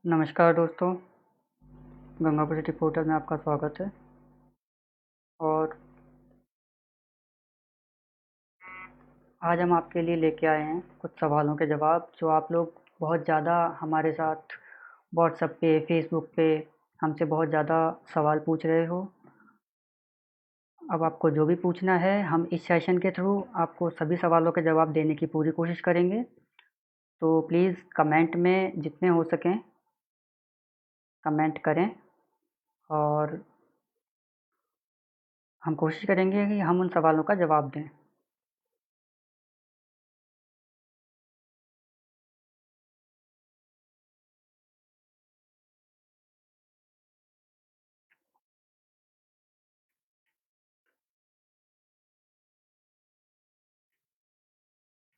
नमस्कार दोस्तों, Gangapur city portal में आपका स्वागत है। और आज हम आपके लिए लेके आए हैं कुछ सवालों के जवाब जो आप लोग बहुत ज़्यादा हमारे साथ व्हाट्सएप पे, फेसबुक पे हमसे बहुत ज़्यादा सवाल पूछ रहे हो। अब आपको जो भी पूछना है हम इस सेशन के थ्रू आपको सभी सवालों के जवाब देने की पूरी कोशिश करेंगे। तो प्लीज़ कमेंट में जितने हो सकें कमेंट करें और हम कोशिश करेंगे कि हम उन सवालों का जवाब दें।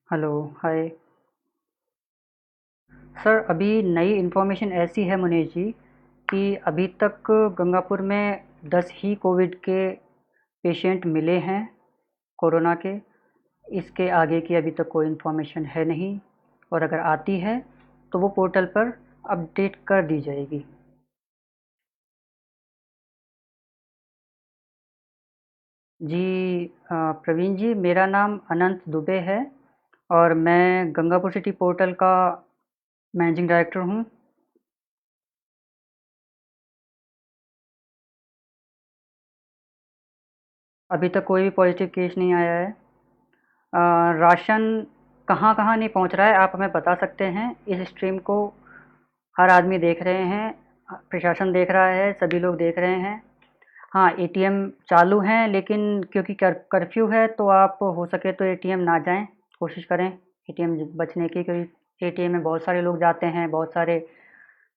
हेलो, हाय। सर, अभी नई इन्फॉर्मेशन ऐसी है मुनीश जी कि अभी तक गंगापुर में 10 ही कोविड के पेशेंट मिले हैं कोरोना के। इसके आगे की अभी तक कोई इन्फॉर्मेशन है नहीं, और अगर आती है तो वो पोर्टल पर अपडेट कर दी जाएगी। जी, प्रवीण जी, मेरा नाम अनंत दुबे है और मैं गंगापुर सिटी पोर्टल का मैनेजिंग डायरेक्टर हूँ। अभी तक कोई भी पॉजिटिव केस नहीं आया है। राशन कहाँ-कहाँ नहीं पहुँच रहा है, आप हमें बता सकते हैं? इस स्ट्रीम को हर आदमी देख रहे हैं, प्रशासन देख रहा है, सभी लोग देख रहे हैं। हाँ, एटीएम चालू हैं, लेकिन क्योंकि कर्फ्यू है तो आप हो सके तो एटीएम ना जाएं, कोशिश करें एटीएम बचने की, क्योंकि एटीएम में बहुत सारे लोग जाते हैं, बहुत सारे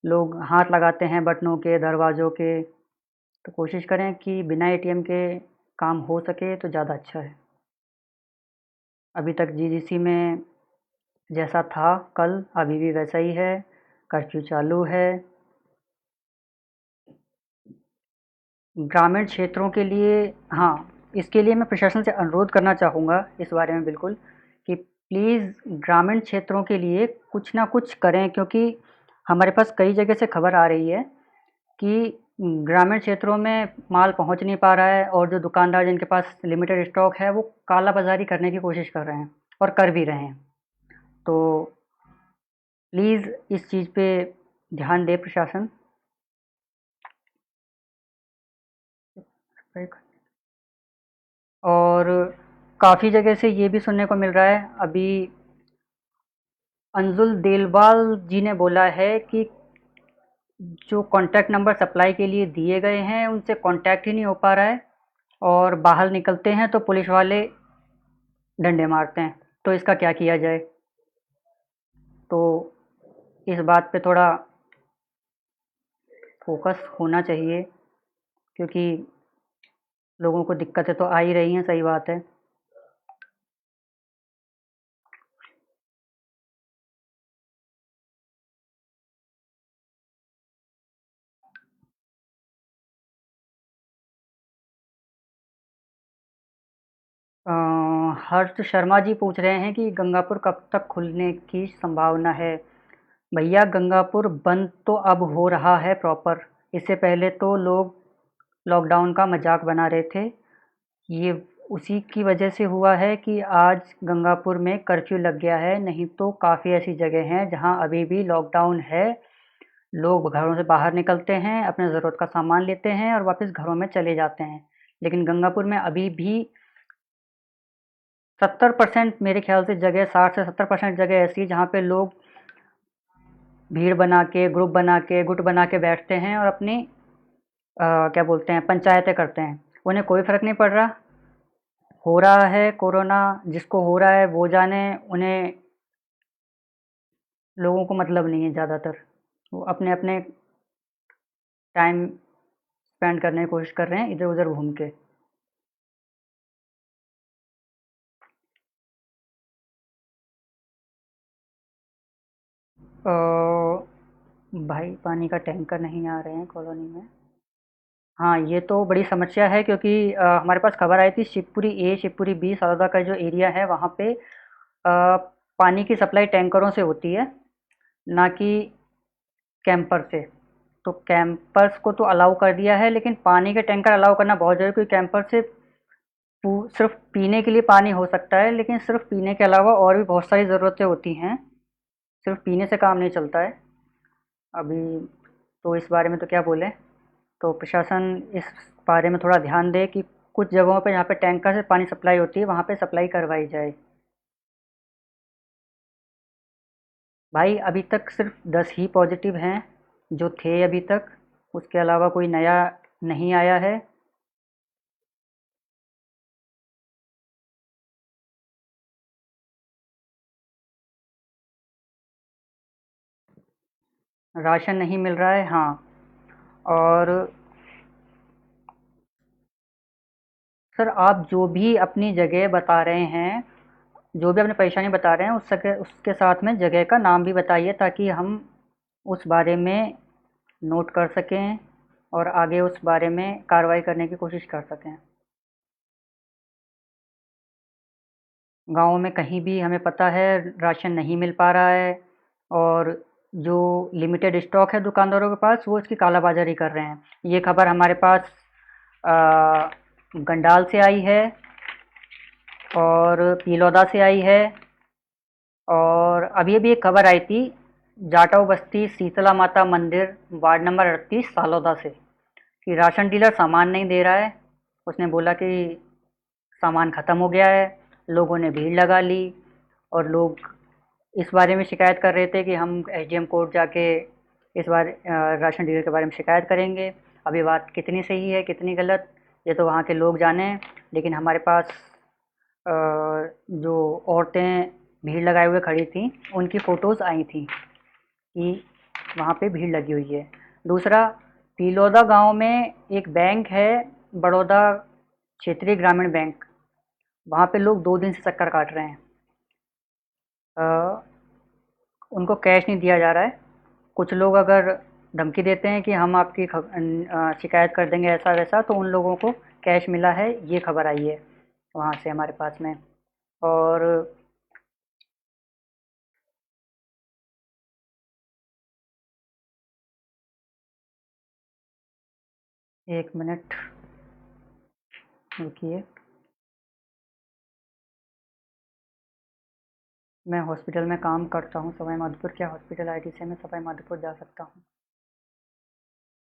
लोग हाथ लगाते हैं बटनों के, दरवाज़ों के। तो कोशिश करें कि बिना एटीएम के काम हो सके तो ज़्यादा अच्छा है। अभी तक जीजीसी में जैसा था कल, अभी भी वैसा ही है, कर्फ्यू चालू है। ग्रामीण क्षेत्रों के लिए, हाँ, इसके लिए मैं प्रशासन से अनुरोध करना चाहूँगा इस बारे में बिल्कुल, कि प्लीज़ ग्रामीण क्षेत्रों के लिए कुछ ना कुछ करें, क्योंकि हमारे पास कई जगह से खबर आ रही है कि ग्रामीण क्षेत्रों में माल पहुँच नहीं पा रहा है, और जो दुकानदार जिनके पास लिमिटेड स्टॉक है वो काला बाज़ारी करने की कोशिश कर रहे हैं और कर भी रहे हैं। तो प्लीज़ इस चीज़ पे ध्यान दे प्रशासन। और काफ़ी जगह से ये भी सुनने को मिल रहा है, अभी अंजुल देलवाल जी ने बोला है कि जो कॉन्टैक्ट नंबर सप्लाई के लिए दिए गए हैं उनसे कॉन्टैक्ट ही नहीं हो पा रहा है, और बाहर निकलते हैं तो पुलिस वाले डंडे मारते हैं। तो इसका क्या किया जाए? तो इस बात पे थोड़ा फोकस होना चाहिए, क्योंकि लोगों को दिक्कतें तो आ ही रही हैं, सही बात है। अ, हर्ष शर्मा जी पूछ रहे हैं कि गंगापुर कब तक खुलने की संभावना है? भैया, गंगापुर बंद तो अब हो रहा है प्रॉपर। इससे पहले तो लोग लॉकडाउन का मजाक बना रहे थे। ये उसी की वजह से हुआ है कि आज गंगापुर में कर्फ्यू लग गया है, नहीं तो काफ़ी ऐसी जगह हैं जहां अभी भी लॉकडाउन है। लोग घरों से बाहर निकलते हैं, अपने ज़रूरत का सामान लेते हैं और वापस घरों में चले जाते हैं। लेकिन गंगापुर में अभी भी 70% मेरे ख्याल से जगह, 60 से 70% जगह ऐसी है जहाँ पे लोग भीड़ बना के, ग्रुप बना के, गुट बना के बैठते हैं और अपनी क्या बोलते हैं, पंचायतें करते हैं। उन्हें कोई फ़र्क नहीं पड़ रहा। हो रहा है कोरोना, जिसको हो रहा है वो जाने, उन्हें लोगों को मतलब नहीं है ज़्यादातर। वो अपने-अपने टाइम स्पेंड करने की कोशिश कर रहे हैं इधर-उधर घूम के। अ, भाई, पानी का टैंकर नहीं आ रहे हैं कॉलोनी में। हाँ, ये तो बड़ी समस्या है, क्योंकि हमारे पास खबर आई थी शिवपुरी ए, शिवपुरी बी, सौदा का जो एरिया है वहाँ पे पानी की सप्लाई टैंकरों से होती है, ना कि कैंपर से। तो कैंपर्स को तो अलाउ कर दिया है, लेकिन पानी के टैंकर अलाउ करना बहुत ज़रूरी है, क्योंकि कैंपर से सिर्फ पीने के लिए पानी हो सकता है, लेकिन सिर्फ पीने के अलावा और भी बहुत सारी ज़रूरतें होती हैं। सिर्फ पीने से काम नहीं चलता है। अभी तो इस बारे में तो क्या बोलें। तो प्रशासन इस बारे में थोड़ा ध्यान दे कि कुछ जगहों पे जहाँ पे टैंकर से पानी सप्लाई होती है वहाँ पे सप्लाई करवाई जाए। भाई अभी तक सिर्फ 10 ही पॉजिटिव हैं जो थे अभी तक, उसके अलावा कोई नया नहीं आया है। राशन नहीं मिल रहा है, हाँ। और सर आप जो भी अपनी जगह बता रहे हैं, जो भी अपनी परेशानी बता रहे हैं, उसके साथ में जगह का नाम भी बताइए, ताकि हम उस बारे में नोट कर सकें और आगे उस बारे में कार्रवाई करने की कोशिश कर सकें। गाँव में कहीं भी हमें पता है राशन नहीं मिल पा रहा है, और जो लिमिटेड स्टॉक है दुकानदारों के पास, वो इसकी कालाबाजारी कर रहे हैं। ये खबर हमारे पास गंडाल से आई है, और पीलौदा से आई है, और अभी अभी एक खबर आई थी जाटव बस्ती शीतला माता मंदिर वार्ड नंबर 38 सालोदा से, कि राशन डीलर सामान नहीं दे रहा है। उसने बोला कि सामान ख़त्म हो गया है। लोगों ने भीड़ लगा ली, और लोग इस बारे में शिकायत कर रहे थे कि हम एसडीएम कोर्ट जाके इस बार राशन डीलर के बारे में शिकायत करेंगे। अभी बात कितनी सही है कितनी गलत, ये तो वहाँ के लोग जाने। लेकिन हमारे पास जो औरतें भीड़ लगाए हुए खड़ी थी, उनकी फ़ोटोज़ आई थी कि वहाँ पे भीड़ लगी हुई है। दूसरा, तिलौदा गांव में एक बैंक है, बड़ौदा क्षेत्रीय ग्रामीण बैंक। वहाँ पे लोग 2 दिन से चक्कर काट रहे हैं। अ, उनको कैश नहीं दिया जा रहा है। कुछ लोग अगर धमकी देते हैं कि हम आपकी शिकायत कर देंगे ऐसा वैसा, तो उन लोगों को कैश मिला है, ये खबर आई है वहाँ से हमारे पास में। और एक मिनट रुकिए, मैं हॉस्पिटल में काम करता हूँ सवाई माधोपुर, क्या हॉस्पिटल आईडी से मैं सवाई माधोपुर जा सकता हूँ?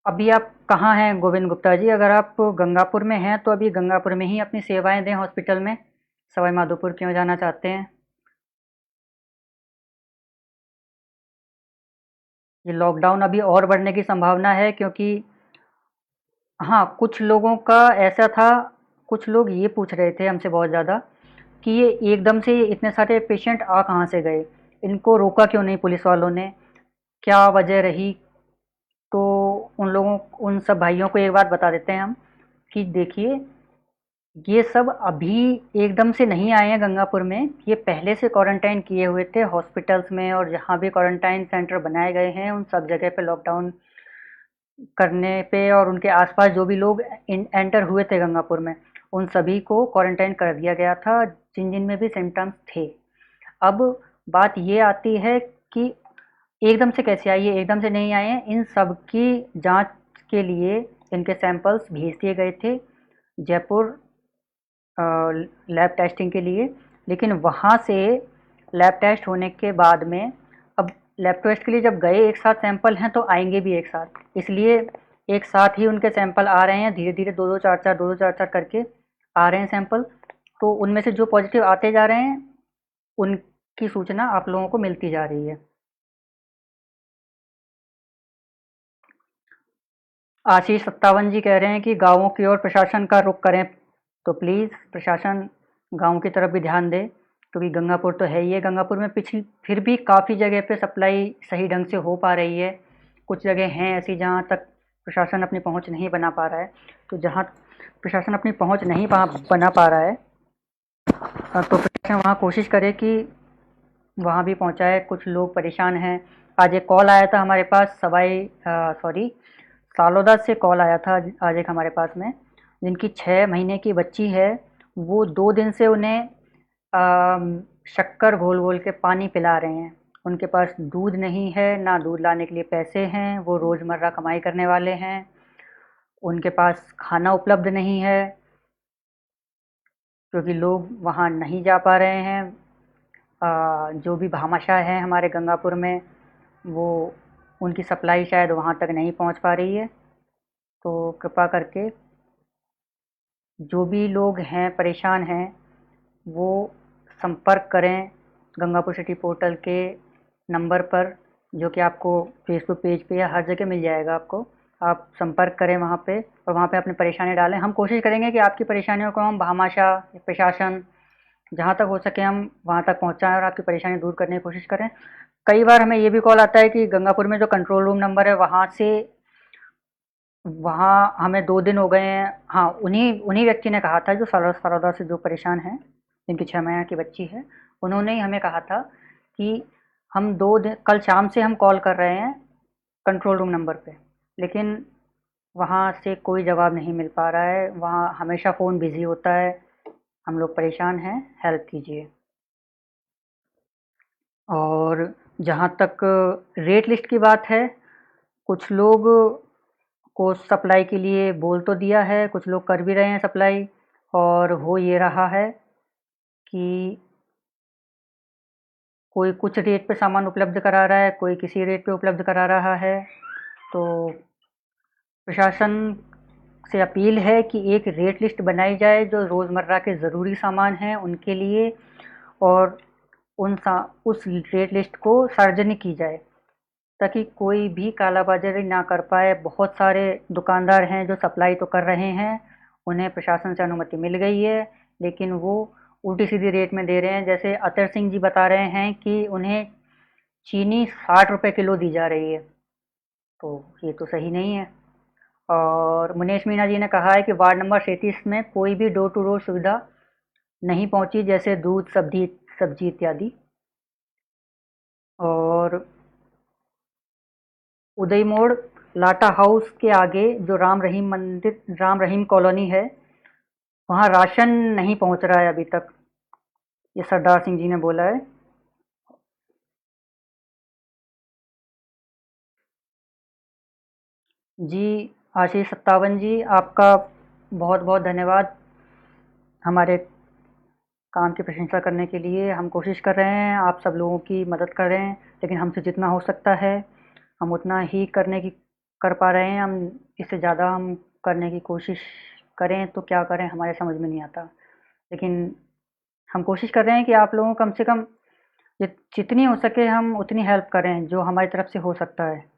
अभी आप कहाँ हैं गोविंद गुप्ता जी? अगर आप गंगापुर में हैं तो अभी गंगापुर में ही अपनी सेवाएं दें हॉस्पिटल में। सवाई माधोपुर क्यों जाना चाहते हैं? ये लॉकडाउन अभी और बढ़ने की संभावना है, क्योंकि हाँ, कुछ लोगों का ऐसा था, कुछ लोग ये पूछ रहे थे हमसे बहुत ज़्यादा कि ये एकदम से इतने सारे पेशेंट आ कहाँ से गए? इनको रोका क्यों नहीं पुलिस वालों ने? क्या वजह रही? तो उन सब भाइयों को एक बात बता देते हैं हम कि देखिए, ये सब अभी एकदम से नहीं आए हैं गंगापुर में। ये पहले से क्वारंटाइन किए हुए थे हॉस्पिटल्स में, और जहाँ भी क्वारंटाइन सेंटर बनाए गए हैं उन सब जगह पे लॉकडाउन करने पे, और उनके आसपास जो भी लोग एंटर हुए थे गंगापुर में, उन सभी को क्वारंटाइन कर दिया गया था, जिन जिन में भी सिम्टम्स थे। अब बात ये आती है कि एकदम से कैसे आए? ये एकदम से नहीं आए हैं। इन सब की जांच के लिए इनके सैंपल्स भेज दिए गए थे जयपुर लैब टेस्टिंग के लिए। लेकिन वहाँ से लैब टेस्ट होने के बाद में, अब लैब टेस्ट के लिए जब गए एक साथ सैंपल हैं, तो आएंगे भी एक साथ, इसलिए एक साथ ही उनके सैंपल आ रहे हैं। धीरे धीरे दो दो चार चार करके आ रहे हैं सैंपल। तो उनमें से जो पॉजिटिव आते जा रहे हैं, उनकी सूचना आप लोगों को मिलती जा रही है। आशीष 57 जी कह रहे हैं कि गाँवों की ओर प्रशासन का रुख करें। तो प्लीज़ प्रशासन गाँव की तरफ भी ध्यान दे, क्योंकि गंगापुर तो है ही है। गंगापुर में पिछली फिर भी काफ़ी जगह पे सप्लाई सही ढंग से हो पा रही है। कुछ जगह हैं ऐसी जहाँ तक प्रशासन अपनी पहुँच नहीं बना पा रहा है। तो जहाँ प्रशासन अपनी पहुँच नहीं बना पा रहा है, तो प्रशासन वहाँ कोशिश करे कि वहाँ भी पहुँचाए। कुछ लोग परेशान हैं। आज एक कॉल आया था हमारे पास सालोदा से कॉल आया था आज एक हमारे पास में, जिनकी 6 महीने की बच्ची है। वो 2 दिन से उन्हें शक्कर घोल घोल के पानी पिला रहे हैं। उनके पास दूध नहीं है, ना दूध लाने के लिए पैसे हैं, वो रोज़मर्रा कमाई करने वाले हैं, उनके पास खाना उपलब्ध नहीं है क्योंकि लोग वहाँ नहीं जा पा रहे हैं। जो भी भामाशाह हैं हमारे गंगापुर में, वो उनकी सप्लाई शायद वहाँ तक नहीं पहुँच पा रही है। तो कृपा करके जो भी लोग हैं परेशान हैं, वो संपर्क करें गंगापुर सिटी पोर्टल के नंबर पर, जो कि आपको फेसबुक पेज पे या हर जगह मिल जाएगा आपको। आप संपर्क करें वहाँ पे और वहाँ पे अपनी परेशानी डालें। हम कोशिश करेंगे कि आपकी परेशानियों को हम भामाशाह, प्रशासन, जहाँ तक हो सके हम वहाँ तक पहुँचाएँ और आपकी परेशानी दूर करने की कोशिश करें। कई बार हमें ये भी कॉल आता है कि गंगापुर में जो कंट्रोल रूम नंबर है वहाँ हमें 2 दिन हो गए हैं। हाँ, उन्हीं उन्हीं व्यक्ति ने कहा था जो सरोदा से जो परेशान हैं, जिनकी 6 महीने की बच्ची है, उन्होंने ही हमें कहा था कि हम 2 दिन, कल शाम से हम कॉल कर रहे हैं कंट्रोल रूम नंबर पे, लेकिन वहाँ से कोई जवाब नहीं मिल पा रहा है। वहाँ हमेशा फ़ोन बिज़ी होता है। हम लोग परेशान हैं, हेल्प कीजिए। और जहाँ तक रेट लिस्ट की बात है, कुछ लोग को सप्लाई के लिए बोल तो दिया है, कुछ लोग कर भी रहे हैं सप्लाई, और हो ये रहा है कि कोई कुछ रेट पे सामान उपलब्ध करा रहा है, कोई किसी रेट पे उपलब्ध करा रहा है। तो प्रशासन से अपील है कि एक रेट लिस्ट बनाई जाए जो रोज़मर्रा के ज़रूरी सामान हैं उनके लिए, और उस रेट लिस्ट को सार्वजनिक की जाए ताकि कोई भी कालाबाजारी ना कर पाए। बहुत सारे दुकानदार हैं जो सप्लाई तो कर रहे हैं, उन्हें प्रशासन से अनुमति मिल गई है, लेकिन वो उल्टी सीधी रेट में दे रहे हैं। जैसे अतर सिंह जी बता रहे हैं कि उन्हें चीनी 60 रुपये किलो दी जा रही है, तो ये तो सही नहीं है। और मुनेश मीणा जी ने कहा है कि वार्ड नंबर 37 में कोई भी डोर टू डोर सुविधा नहीं पहुंची, जैसे दूध, सब्जी इत्यादि। और उदय मोड़ लाटा हाउस के आगे जो राम रहीम कॉलोनी है, वहाँ राशन नहीं पहुँच रहा है अभी तक, ये सरदार सिंह जी ने बोला है। जी, आशीष सत्तावन जी, आपका बहुत बहुत धन्यवाद हमारे काम की प्रशंसा करने के लिए। हम कोशिश कर रहे हैं, आप सब लोगों की मदद कर रहे हैं, लेकिन हमसे जितना हो सकता है हम उतना ही कर पा रहे हैं। हम इससे ज़्यादा हम करने की कोशिश करें तो क्या करें, हमारे समझ में नहीं आता। लेकिन हम कोशिश कर रहे हैं कि आप लोगों को कम से कम जितनी हो सके हम उतनी हेल्प करें जो हमारी तरफ से हो सकता है।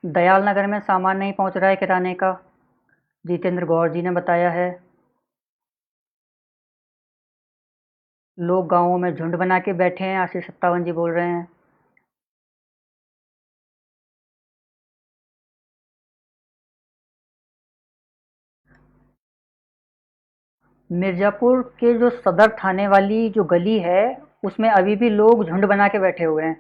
दयाल नगर में सामान नहीं पहुंच रहा है किराने का, जितेंद्र गौर जी ने बताया है। लोग गाँवों में झुंड बना के बैठे हैं, आशीष सत्तावन जी बोल रहे हैं। मिर्ज़ापुर के जो सदर थाने वाली जो गली है, उसमें अभी भी लोग झुंड बना के बैठे हुए हैं,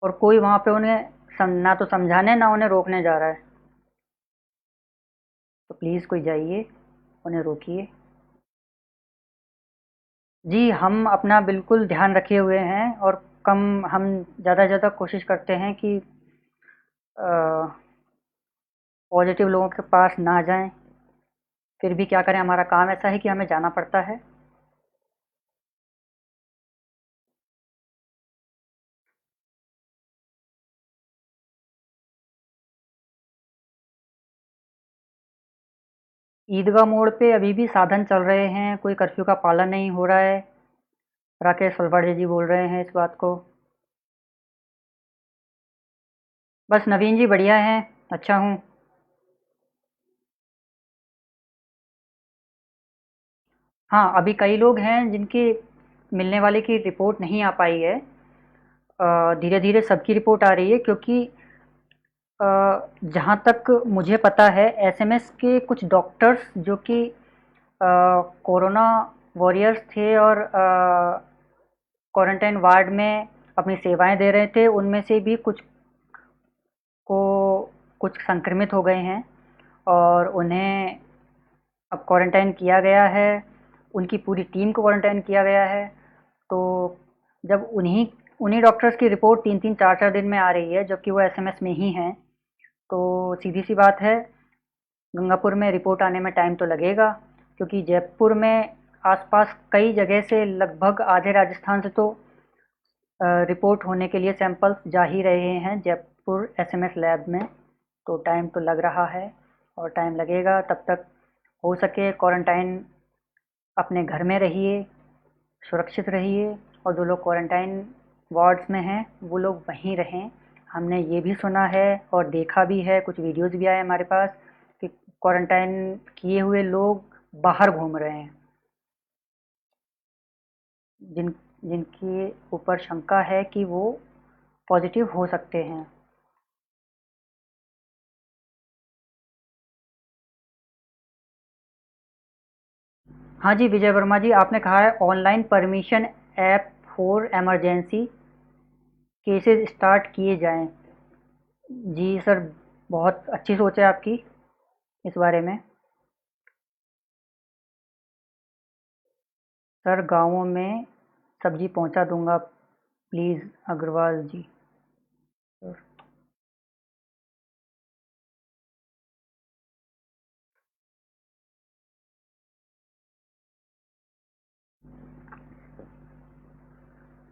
और कोई वहाँ पे उन्हें ना तो समझाने ना उन्हें रोकने जा रहा है। तो प्लीज़ कोई जाइए, उन्हें रोकिए। जी, हम अपना बिल्कुल ध्यान रखे हुए हैं, और हम ज़्यादा से ज़्यादा कोशिश करते हैं कि पॉजिटिव लोगों के पास ना जाएं। फिर भी क्या करें, हमारा काम ऐसा है कि हमें जाना पड़ता है। ईदगाह मोड़ पे अभी भी साधन चल रहे हैं, कोई कर्फ्यू का पालन नहीं हो रहा है। राकेश फलवाड़े जी बोल रहे हैं इस बात को। बस नवीन जी बढ़िया हैं, अच्छा हूँ। हाँ, अभी कई लोग हैं जिनकी मिलने वाले की रिपोर्ट नहीं आ पाई है। धीरे धीरे सबकी रिपोर्ट आ रही है, क्योंकि जहाँ तक मुझे पता है एसएमएस के कुछ डॉक्टर्स जो कि कोरोना वॉरियर्स थे और क्वारंटाइन वार्ड में अपनी सेवाएं दे रहे थे, उनमें से भी को कुछ संक्रमित हो गए हैं, और उन्हें अब क्वारंटाइन किया गया है, उनकी पूरी टीम को क्वारंटाइन किया गया है। तो जब उन्हीं उन्हीं डॉक्टर्स की रिपोर्ट 3-3 4-4 दिन में आ रही है, जबकि वो एसएमएस में ही हैं, तो सीधी सी बात है, गंगापुर में रिपोर्ट आने में टाइम तो लगेगा, क्योंकि जयपुर में आसपास कई जगह से लगभग आधे राजस्थान से तो रिपोर्ट होने के लिए सैंपल्स जा ही रहे हैं जयपुर एसएमएस लैब में। तो टाइम तो लग रहा है और टाइम लगेगा। तब तक हो सके क्वारंटाइन अपने घर में रहिए, सुरक्षित रहिए, और जो लोग क्वारंटाइन वार्ड्स में हैं वो लोग वहीं रहें। हमने ये भी सुना है और देखा भी है, कुछ वीडियोज़ भी आए हमारे पास कि क्वारंटाइन किए हुए लोग बाहर घूम रहे हैं, जिन जिनके ऊपर शंका है कि वो पॉजिटिव हो सकते हैं। हाँ जी, विजय वर्मा जी, आपने कहा है online permission app for emergency cases start किए जाएं। जी सर, बहुत अच्छी सोच है आपकी इस बारे में। सर, गाँवों में सब्जी पहुंचा दूंगा, please Agrawal ji. Sir,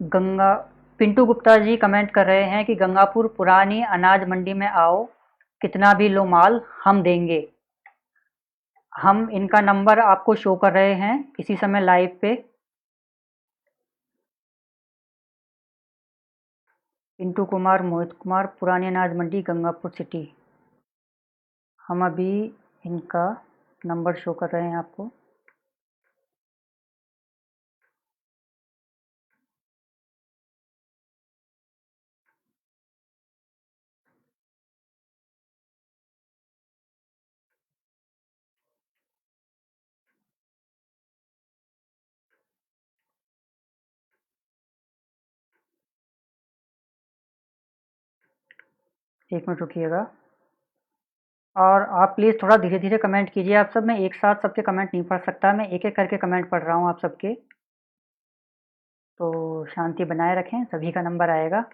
Ganga Pintu Gupta ji comment कर रहे हैं कि गंगापुर पुरानी अनाज मंडी में आओ, कितना भी लो माल हम देंगे। हम इनका नंबर आपको शो कर रहे हैं इसी समय लाइव पे। पिंटू कुमार, मोहित कुमार, पुरानी अनाज मंडी, गंगापुर सिटी। हम अभी इनका नंबर शो कर रहे हैं आपको। एक मिनट रुकिएगा। और आप प्लीज़ थोड़ा धीरे-धीरे कमेंट कीजिए आप सब। मैं एक साथ सबके कमेंट नहीं पढ़ सकता, मैं एक-एक करके कमेंट पढ़ रहा हूँ आप सबके। तो शांति बनाए रखें, सभी का नंबर आएगा,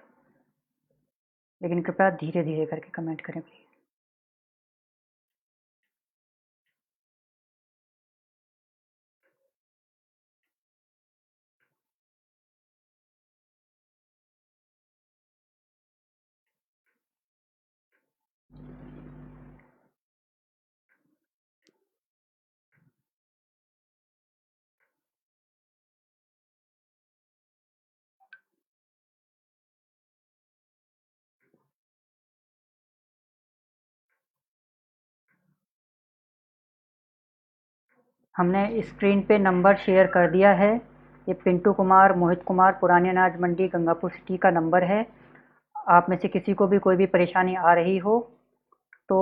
लेकिन कृपया धीरे-धीरे करके कमेंट करें प्लीज़। हमने स्क्रीन पे नंबर शेयर कर दिया है। ये पिंटू कुमार, मोहित कुमार, पुरानी अनाज मंडी, गंगापुर सिटी का नंबर है। आप में से किसी को भी कोई भी परेशानी आ रही हो तो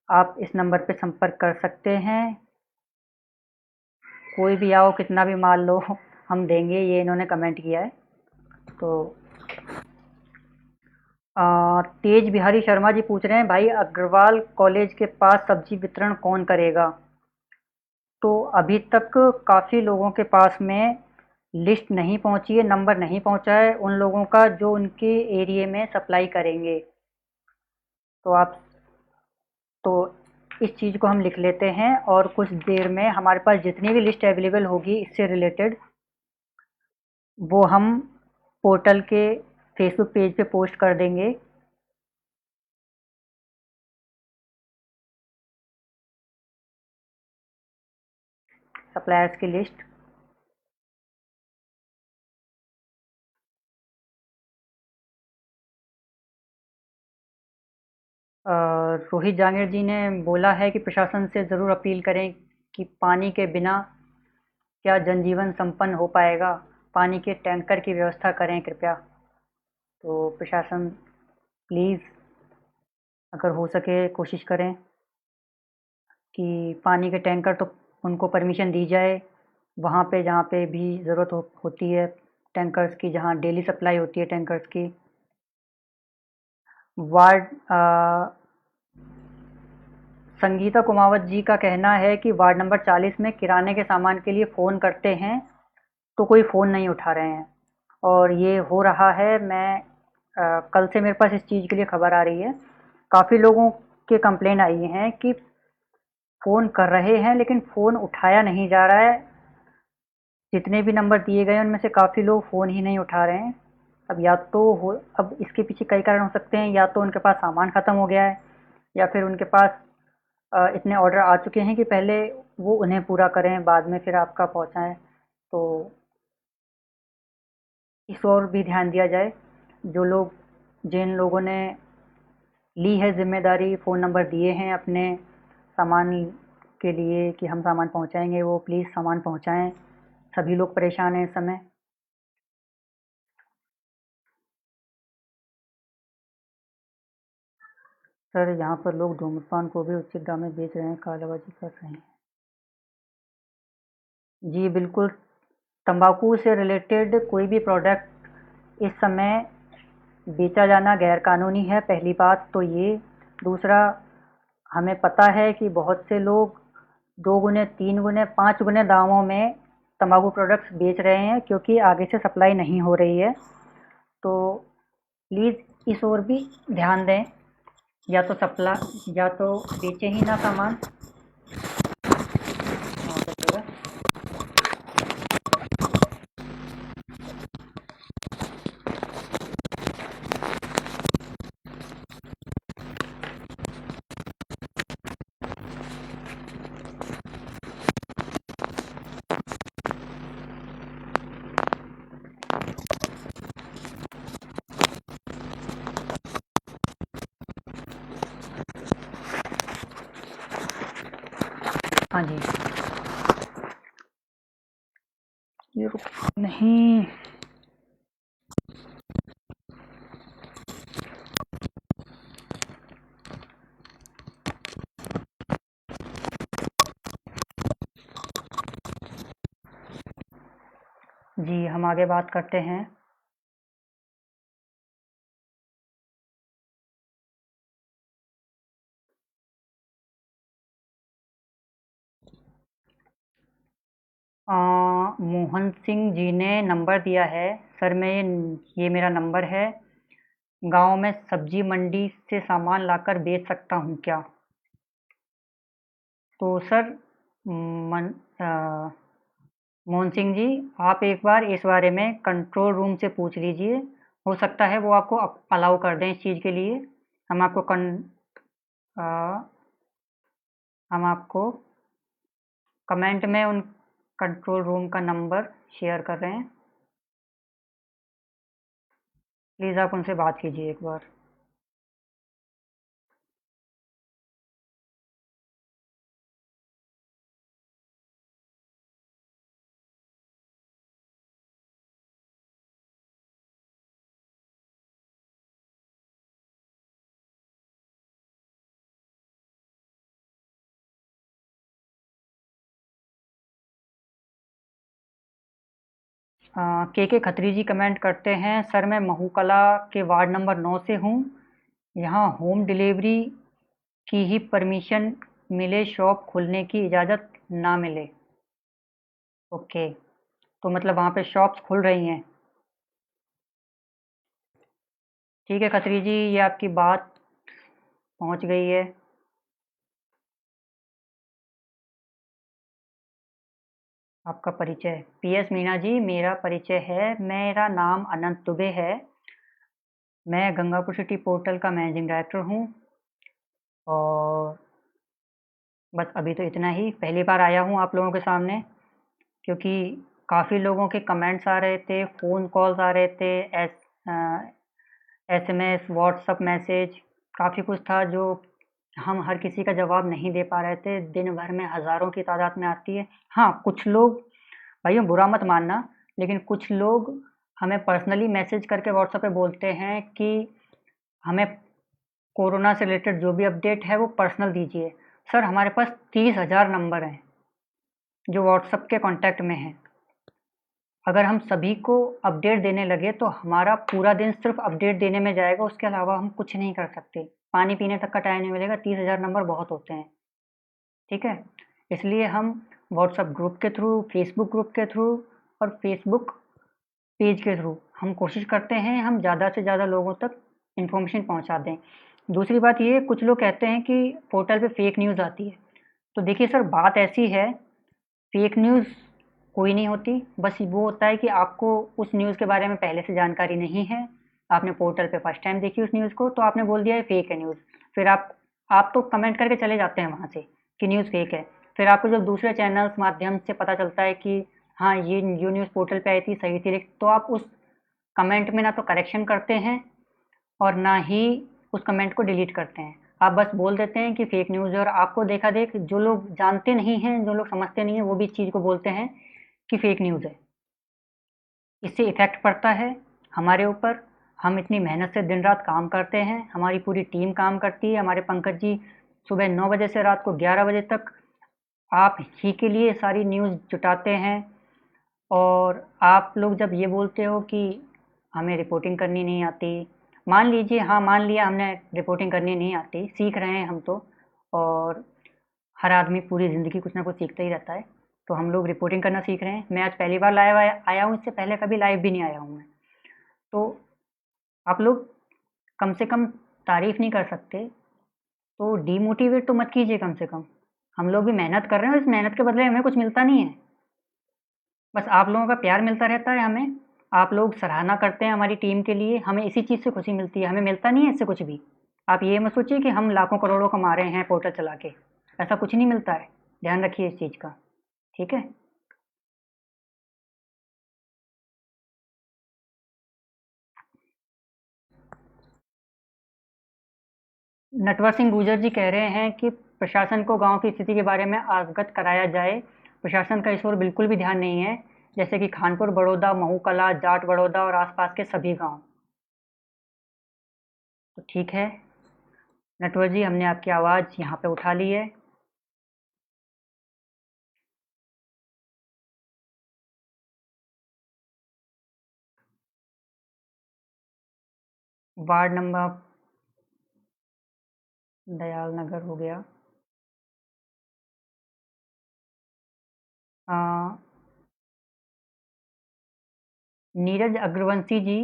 आप इस नंबर पे संपर्क कर सकते हैं। कोई भी आओ, कितना भी माल लो, हम देंगे, ये इन्होंने कमेंट किया है। तो तेज बिहारी शर्मा जी पूछ रहे हैं, भाई अग्रवाल कॉलेज के पास सब्जी वितरण कौन करेगा? तो अभी तक काफ़ी लोगों के पास में लिस्ट नहीं पहुंची है, नंबर नहीं पहुंचा है उन लोगों का जो उनके एरिया में सप्लाई करेंगे। तो आप तो इस चीज़ को हम लिख लेते हैं, और कुछ देर में हमारे पास जितनी भी लिस्ट अवेलेबल होगी इससे रिलेटेड, वो हम पोर्टल के फेसबुक पेज पे पोस्ट कर देंगे। सप्लायर्स की लिस्ट। रोहित जांगीर जी ने बोला है कि प्रशासन से ज़रूर अपील करें कि पानी के बिना क्या जनजीवन संपन्न हो पाएगा, पानी के टैंकर की व्यवस्था करें कृपया। तो प्रशासन प्लीज़ अगर हो सके कोशिश करें कि पानी के टैंकर तो उनको परमिशन दी जाए वहाँ पे जहाँ पे भी ज़रूरत होती है टैंकर्स की, जहाँ डेली सप्लाई होती है टैंकर्स की। वार्ड संगीता कुमावत जी का कहना है कि वार्ड नंबर 40 में किराने के सामान के लिए फ़ोन करते हैं तो कोई फ़ोन नहीं उठा रहे हैं, और ये हो रहा है। मैं कल से मेरे पास इस चीज़ के लिए खबर आ रही है। काफ़ी लोगों के कंप्लेन आई हैं कि फ़ोन कर रहे हैं लेकिन फ़ोन उठाया नहीं जा रहा है। जितने भी नंबर दिए गए हैं उनमें से काफ़ी लोग फ़ोन ही नहीं उठा रहे हैं। अब या तो हो अब इसके पीछे कई कारण हो सकते हैं, या तो उनके पास सामान ख़त्म हो गया है, या फिर उनके पास इतने ऑर्डर आ चुके हैं कि पहले वो उन्हें पूरा करें, बाद में फिर आपका पहुँचाएँ। तो इस ओर भी ध्यान दिया जाए। जो लोग जिन लोगों ने ली है ज़िम्मेदारी, फ़ोन नंबर दिए हैं अपने सामान के लिए कि हम सामान पहुँचाएँगे, वो प्लीज़ सामान पहुँचाएँ। सभी लोग परेशान हैं इस समय। सर, यहाँ पर लोग धूम्रपान को भी उचित दाम में बेच रहे हैं, कालाबाज़ी कर रहे हैं। जी बिल्कुल, तंबाकू से रिलेटेड कोई भी प्रोडक्ट इस समय बेचा जाना गैरकानूनी है, पहली बात तो ये। दूसरा, हमें पता है कि बहुत से लोग 2 गुने, 3 गुने, 5 गुने दामों में तंबाकू प्रोडक्ट्स बेच रहे हैं क्योंकि आगे से सप्लाई नहीं हो रही है। तो प्लीज़ इस ओर भी ध्यान दें, या तो बेचें ही ना सामान। हाँ जी, ये रुक नहीं। जी, हम आगे बात करते हैं। मोहन सिंह जी ने नंबर दिया है। सर, मैं ये मेरा नंबर है। गांव में सब्जी मंडी से सामान लाकर बेच सकता हूँ क्या? तो सर, मन मोहन सिंह जी, आप एक बार इस बारे में कंट्रोल रूम से पूछ लीजिए। हो सकता है वो आपको अलाउ कर दें इस चीज़ के लिए। हम आपको अ, हम आपको कमेंट में उन कंट्रोल रूम का नंबर शेयर कर रहे हैं। प्लीज़ आप उनसे बात कीजिए एक बार। के खत्री जी कमेंट करते हैं, सर मैं महूकला के वार्ड नंबर 9 से हूँ। यहाँ होम डिलीवरी की ही परमिशन मिले, शॉप खोलने की इजाज़त ना मिले। ओके, तो मतलब वहाँ पे शॉप्स खुल रही हैं। ठीक है खत्री जी, ये आपकी बात पहुँच गई है। आपका परिचय। पीएस मीना जी, मेरा परिचय है, मेरा नाम अनंत दुबे है। मैं गंगापुर सिटी पोर्टल का मैनेजिंग डायरेक्टर हूँ, और बस अभी तो इतना ही। पहली बार आया हूँ आप लोगों के सामने, क्योंकि काफ़ी लोगों के कमेंट्स आ रहे थे, फ़ोन कॉल्स आ रहे थे, एसएमएस, व्हाट्सएप मैसेज, काफ़ी कुछ था जो हम हर किसी का जवाब नहीं दे पा रहे थे। दिन भर में हज़ारों की तादाद में आती है। हाँ, कुछ लोग, भाइयों बुरा मत मानना, लेकिन कुछ लोग हमें पर्सनली मैसेज करके व्हाट्सएप पे बोलते हैं कि हमें कोरोना से रिलेटेड जो भी अपडेट है वो पर्सनल दीजिए। सर, हमारे पास 30,000 नंबर हैं जो व्हाट्सएप के कॉन्टैक्ट में हैं। अगर हम सभी को अपडेट देने लगे तो हमारा पूरा दिन सिर्फ अपडेट देने में जाएगा, उसके अलावा हम कुछ नहीं कर सकते। पानी पीने तक का टाइम नहीं मिलेगा, 30,000 नंबर बहुत होते हैं। ठीक है। इसलिए हम व्हाट्सएप ग्रुप के थ्रू, फेसबुक ग्रुप के थ्रू और फेसबुक पेज के थ्रू हम कोशिश करते हैं हम ज़्यादा से ज़्यादा लोगों तक इन्फॉर्मेशन पहुंचा दें। दूसरी बात ये, कुछ लोग कहते हैं कि पोर्टल पे फेक न्यूज़ आती है। तो देखिए सर, बात ऐसी है, फेक न्यूज़ कोई नहीं होती, बस वो होता है कि आपको उस न्यूज़ के बारे में पहले से जानकारी नहीं है, आपने पोर्टल पे फर्स्ट टाइम देखी उस न्यूज़ को, तो आपने बोल दिया है फेक है न्यूज़। फिर आप तो कमेंट करके चले जाते हैं वहाँ से कि न्यूज़ फेक है। फिर आपको जब दूसरे चैनल्स माध्यम से पता चलता है कि हाँ, ये जो न्यूज़ पोर्टल पे आई थी सही थी, तो आप उस कमेंट में ना तो करेक्शन करते हैं और ना ही उस कमेंट को डिलीट करते हैं। आप बस बोल देते हैं कि फेक न्यूज़ है, और आपको देखा देख जो लोग जानते नहीं हैं, जो लोग समझते नहीं हैं, वो भी इस चीज़ को बोलते हैं कि फेक न्यूज़ है। इससे इफ़ेक्ट पड़ता है हमारे ऊपर। हम इतनी मेहनत से दिन रात काम करते हैं, हमारी पूरी टीम काम करती है, हमारे पंकज जी सुबह 9 बजे से रात को 11 बजे तक आप ही के लिए सारी न्यूज़ जुटाते हैं। और आप लोग जब ये बोलते हो कि हमें रिपोर्टिंग करनी नहीं आती, मान लीजिए, हाँ, मान लिया हमने रिपोर्टिंग करनी नहीं आती, सीख रहे हैं हम तो, और हर आदमी पूरी ज़िंदगी कुछ ना कुछ सीखता ही रहता है, तो हम लोग रिपोर्टिंग करना सीख रहे हैं। मैं आज पहली बार लाइव आया हूँ, इससे पहले कभी लाइव भी नहीं आया हूँ मैं। तो आप लोग कम से कम तारीफ़ नहीं कर सकते, तो डीमोटिवेट तो मत कीजिए कम से कम। हम लोग भी मेहनत कर रहे हैं और इस मेहनत के बदले हमें कुछ मिलता नहीं है। बस आप लोगों का प्यार मिलता रहता है हमें, आप लोग सराहना करते हैं हमारी टीम के लिए, हमें इसी चीज़ से खुशी मिलती है, हमें मिलता नहीं है इससे कुछ भी। आप ये मत सोचिए कि हम लाखों करोड़ों कमा रहे हैं पोर्टल चला के, ऐसा कुछ नहीं मिलता है, ध्यान रखिए इस चीज़ का, ठीक है? नटवर सिंह गुर्जर जी कह रहे हैं कि प्रशासन को गांव की स्थिति के बारे में अवगत कराया जाए। प्रशासन का इस ओर बिल्कुल भी ध्यान नहीं है, जैसे कि खानपुर बड़ौदा, महू कला, जाट बड़ौदा और आसपास के सभी गांव। तो ठीक है नटवर जी, हमने आपकी आवाज़ यहाँ पे उठा ली है। वार्ड नंबर दयाल नगर हो गया। अ, नीरज अग्रवंशी जी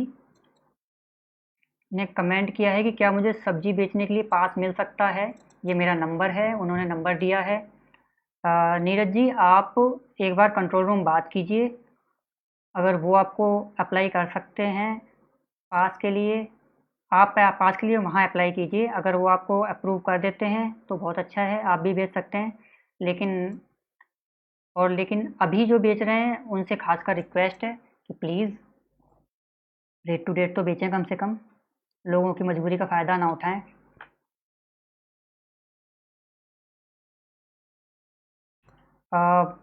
ने कमेंट किया है कि क्या मुझे सब्जी बेचने के लिए पास मिल सकता है? ये मेरा नंबर है, उन्होंने नंबर दिया है। नीरज जी, आप एक बार कंट्रोल रूम बात कीजिए, अगर वो आपको अप्लाई कर सकते हैं पास के लिए, आप पास के लिए वहाँ अप्लाई कीजिए। अगर वो आपको अप्रूव कर देते हैं तो बहुत अच्छा है, आप भी बेच सकते हैं। लेकिन लेकिन अभी जो बेच रहे हैं उनसे खासकर रिक्वेस्ट है कि प्लीज़ रेट टू डेट तो बेचें कम से कम, लोगों की मजबूरी का फ़ायदा ना उठाएं। अ,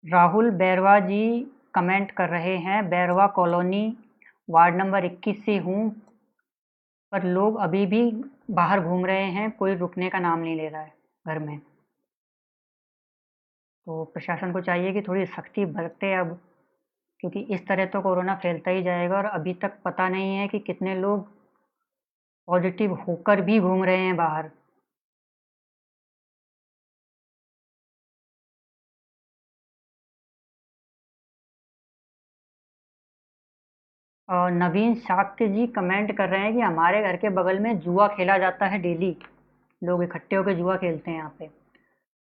राहुल बैरवा जी कमेंट कर रहे हैं, बैरवा कॉलोनी वार्ड नंबर 21 से हूँ, पर लोग अभी भी बाहर घूम रहे हैं, कोई रुकने का नाम नहीं ले रहा है घर में। तो प्रशासन को चाहिए कि थोड़ी सख्ती बरते अब, क्योंकि इस तरह तो कोरोना फैलता ही जाएगा और अभी तक पता नहीं है कि कितने लोग पॉजिटिव होकर भी घूम रहे हैं बाहर। और नवीन शाक्य जी कमेंट कर रहे हैं कि हमारे घर के बगल में जुआ खेला जाता है डेली, लोग इकट्ठे होकर जुआ खेलते हैं यहाँ पे।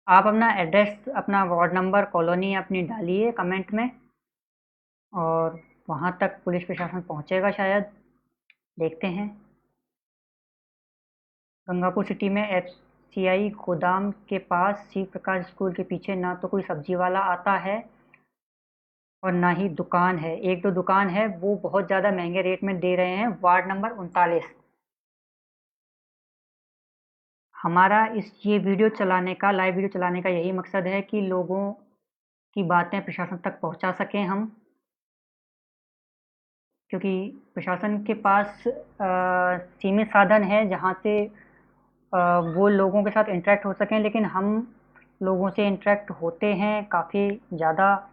आप अपना एड्रेस, अपना वार्ड नंबर, कॉलोनी अपनी डालिए कमेंट में, और वहाँ तक पुलिस प्रशासन पहुँचेगा शायद, देखते हैं। गंगापुर सिटी में एफसीआई गोदाम के पास शिव प्रकाश स्कूल के पीछे ना तो कोई सब्जी वाला आता है और ना ही दुकान है, एक दो दुकान है, वो बहुत ज़्यादा महंगे रेट में दे रहे हैं। Ward number 39। हमारा ये वीडियो चलाने का, लाइव वीडियो चलाने का यही मकसद है कि लोगों की बातें प्रशासन तक पहुंचा सकें हम, क्योंकि प्रशासन के पास सीमित साधन है जहां से वो लोगों के साथ इंटरेक्ट हो सकें, लेकिन हम लोगों से इंटरेक्ट होते हैं काफ़ी ज़्यादा,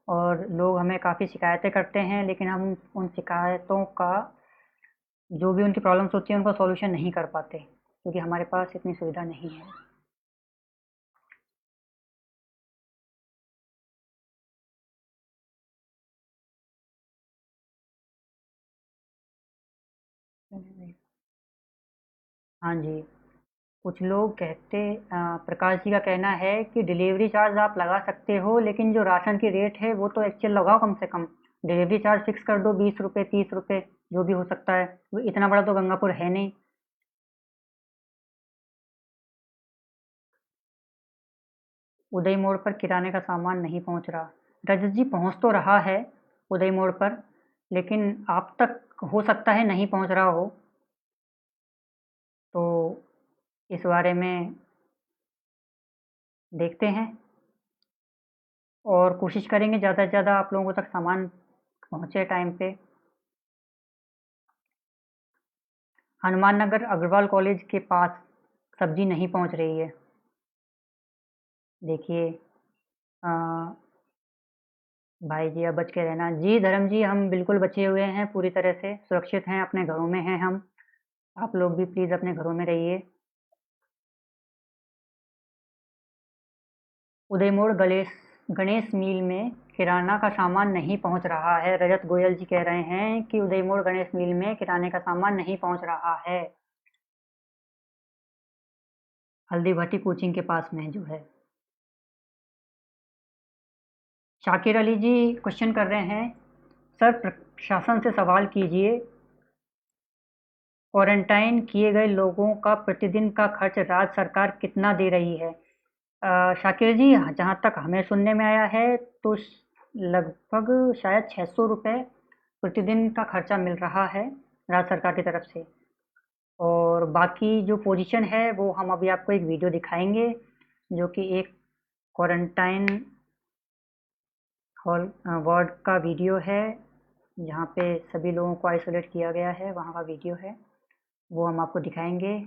और लोग हमें काफ़ी शिकायतें करते हैं, लेकिन हम उन शिकायतों का, जो भी उनकी प्रॉब्लम्स होती हैं, उनका सॉल्यूशन नहीं कर पाते। क्योंकि हमारे पास इतनी सुविधा नहीं है। हाँ जी, कुछ लोग प्रकाश जी का कहना है कि डिलीवरी चार्ज आप लगा सकते हो, लेकिन जो राशन की रेट है वो तो एक्चुअल लगाओ कम से कम। डिलीवरी चार्ज फिक्स कर दो, 20 रुपये 30 रुपये, जो भी हो सकता है। इतना बड़ा तो गंगापुर है नहीं। उदय मोड़ पर किराने का सामान नहीं पहुंच रहा। रजत जी, पहुंच तो रहा है उदय मोड़ पर, लेकिन आप तक हो सकता है नहीं पहुंच रहा हो। तो इस बारे में देखते हैं और कोशिश करेंगे ज़्यादा से ज़्यादा आप लोगों तक सामान पहुंचे टाइम पे। हनुमान नगर अग्रवाल कॉलेज के पास सब्जी नहीं पहुंच रही है। देखिए, भाई जी अब बच के रहना। जी धर्म जी, हम बिल्कुल बचे हुए हैं, पूरी तरह से सुरक्षित हैं, अपने घरों में हैं हम। आप लोग भी प्लीज़ अपने घरों में रहिए। उदय मोड़ गणेश मिल में किराना का सामान नहीं पहुंच रहा है। रजत गोयल जी कह रहे हैं कि उदय मोड़ गणेश मिल में किराने का सामान नहीं पहुंच रहा है। हल्दी भट्टी कोचिंग के पास में जो है। शाकिर अली जी क्वेश्चन कर रहे हैं, सर प्रशासन से सवाल कीजिए, क्वारंटाइन किए गए लोगों का प्रतिदिन का खर्च राज्य सरकार कितना दे रही है? शाकिर जी, जहाँ तक हमें सुनने में आया है तो लगभग शायद 600 रुपये प्रतिदिन का खर्चा मिल रहा है राज्य सरकार की तरफ से। और बाकी जो पोजीशन है वो हम अभी आपको एक वीडियो दिखाएंगे, जो कि एक क्वारंटाइन हॉल वार्ड का वीडियो है, जहाँ पे सभी लोगों को आइसोलेट किया गया है, वहाँ का वीडियो है। वो हम आपको दिखाएंगे।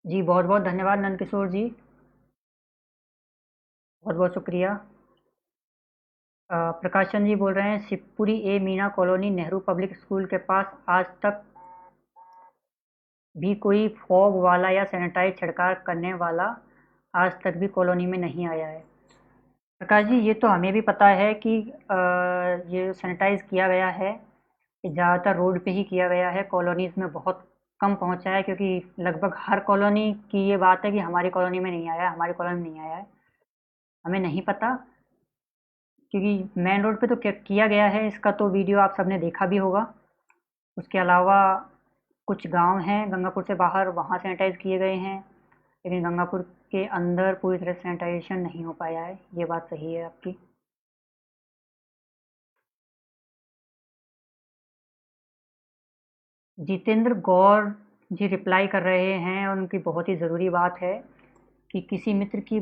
जी बहुत बहुत धन्यवाद नंद किशोर जी, बहुत बहुत शुक्रिया। प्रकाश चंद जी बोल रहे हैं, Shivpuri A Meena colony Nehru public school के पास आज तक भी कोई फॉग वाला या सैनिटाइज छिड़काव करने वाला आज तक भी कॉलोनी में नहीं आया है। प्रकाश जी, ये तो हमें भी पता है कि ये सैनिटाइज किया गया है, ये ज़्यादातर रोड पे ही किया गया है, कॉलोनीज़ में बहुत कम पहुंचा है, क्योंकि लगभग हर कॉलोनी की ये बात है कि हमारी कॉलोनी में नहीं आया है, हमारी कॉलोनी में नहीं आया है। हमें नहीं पता, क्योंकि मेन रोड पे तो किया गया है, इसका तो वीडियो आप सबने देखा भी होगा। उसके अलावा कुछ गांव हैं गंगापुर से बाहर, वहाँ सैनिटाइज़ किए गए हैं, लेकिन गंगापुर के अंदर पूरी तरह सैनिटाइजेशन नहीं हो पाया है। ये बात सही है आपकी। जितेंद्र गौर जी रिप्लाई कर रहे हैं, और उनकी बहुत ही ज़रूरी बात है कि किसी मित्र की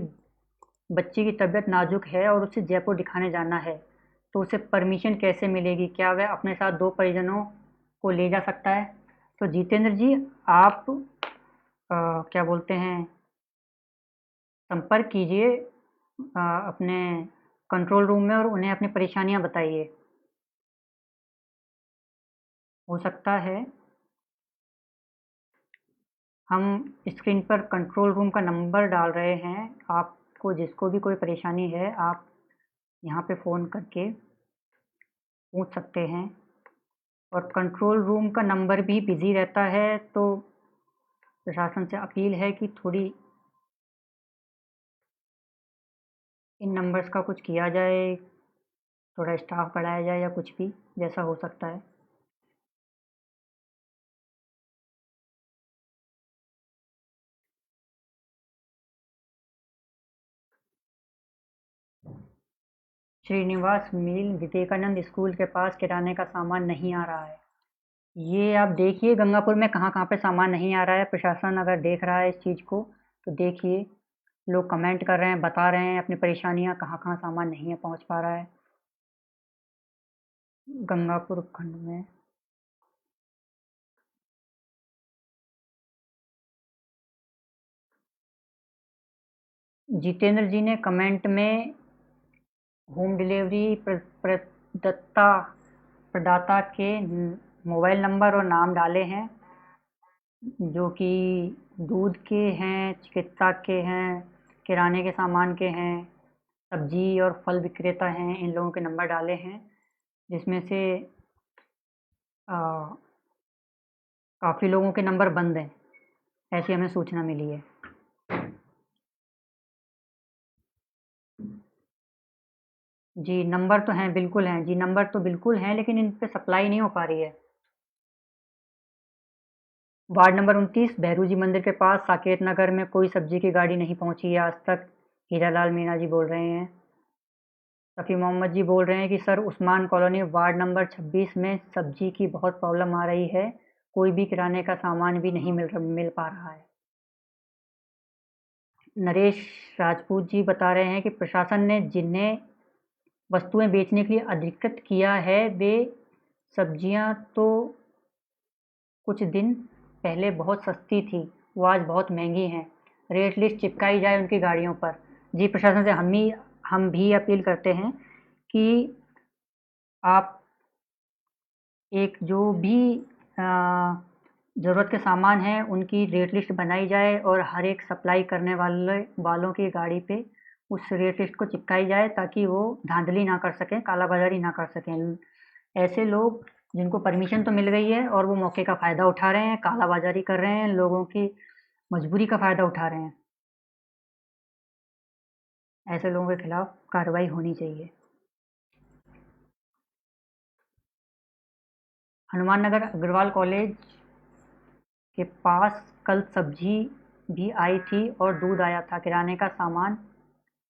बच्चे की तबीयत नाजुक है और उसे जयपुर दिखाने जाना है, तो उसे परमिशन कैसे मिलेगी? क्या वह अपने साथ 2 परिजनों को ले जा सकता है? तो जितेंद्र जी, आप क्या बोलते हैं, संपर्क कीजिए अपने कंट्रोल रूम में और उन्हें अपनी परेशानियाँ बताइए। हो सकता है हम स्क्रीन पर कंट्रोल रूम का नंबर डाल रहे हैं, आपको जिसको भी कोई परेशानी है आप यहाँ पे फ़ोन करके पूछ सकते हैं। और कंट्रोल रूम का नंबर भी बिज़ी रहता है, तो प्रशासन से अपील है कि थोड़ी इन नंबर्स का कुछ किया जाए, थोड़ा स्टाफ बढ़ाया जाए या कुछ भी, जैसा हो सकता है। श्रीनिवास मिल विवेकानंद स्कूल के पास किराने का सामान नहीं आ रहा है। ये आप देखिए गंगापुर में कहाँ कहाँ पे सामान नहीं आ रहा है। प्रशासन अगर देख रहा है इस चीज़ को तो देखिए, लोग कमेंट कर रहे हैं, बता रहे हैं अपनी परेशानियाँ, कहाँ कहाँ सामान नहीं है, पहुँच पा रहा है गंगापुर खंड में। जितेंद्र जी ने कमेंट में होम डिलीवरी दत्ता प्रदाता के मोबाइल नंबर और नाम डाले हैं, जो कि दूध के हैं, चिकित्सा के हैं, किराने के सामान के हैं, सब्जी और फल विक्रेता हैं, इन लोगों के नंबर डाले हैं, जिसमें से काफ़ी लोगों के नंबर बंद हैं, ऐसी हमें सूचना मिली है। जी, नंबर तो हैं, बिल्कुल हैं। जी, नंबर तो बिल्कुल हैं, लेकिन इन पे सप्लाई नहीं हो पा रही है। वार्ड नंबर 29 भैरू जी मंदिर के पास साकेत नगर में कोई सब्जी की गाड़ी नहीं पहुंची है आज तक। हीरालाल मीणा जी बोल रहे हैं। सफ़ी मोहम्मद जी बोल रहे हैं कि sir Usman colony ward number 26 में सब्जी की बहुत प्रॉब्लम आ रही है, कोई भी किराने का सामान भी नहीं मिल पा रहा है। नरेश राजपूत जी बता रहे हैं कि प्रशासन ने जिन्हें वस्तुएं बेचने के लिए अधिकृत किया है, वे सब्जियां तो कुछ दिन पहले बहुत सस्ती थी, वो आज बहुत महंगी हैं। रेट लिस्ट चिपकाई जाए उनकी गाड़ियों पर। जी, प्रशासन से हम भी अपील करते हैं कि आप एक जो भी ज़रूरत के सामान हैं उनकी रेट लिस्ट बनाई जाए और हर एक सप्लाई करने वालों की गाड़ी पे उस रेट लिस्ट को चिपकाई जाए, ताकि वो धांधली ना कर सकें, कालाबाजारी ना कर सकें। ऐसे लोग जिनको परमिशन तो मिल गई है और वो मौके का फ़ायदा उठा रहे हैं, कालाबाजारी कर रहे हैं, लोगों की मजबूरी का फ़ायदा उठा रहे हैं, ऐसे लोगों के खिलाफ कार्रवाई होनी चाहिए। हनुमान नगर अग्रवाल कॉलेज के पास कल सब्जी भी आई थी और दूध आया था, किराने का सामान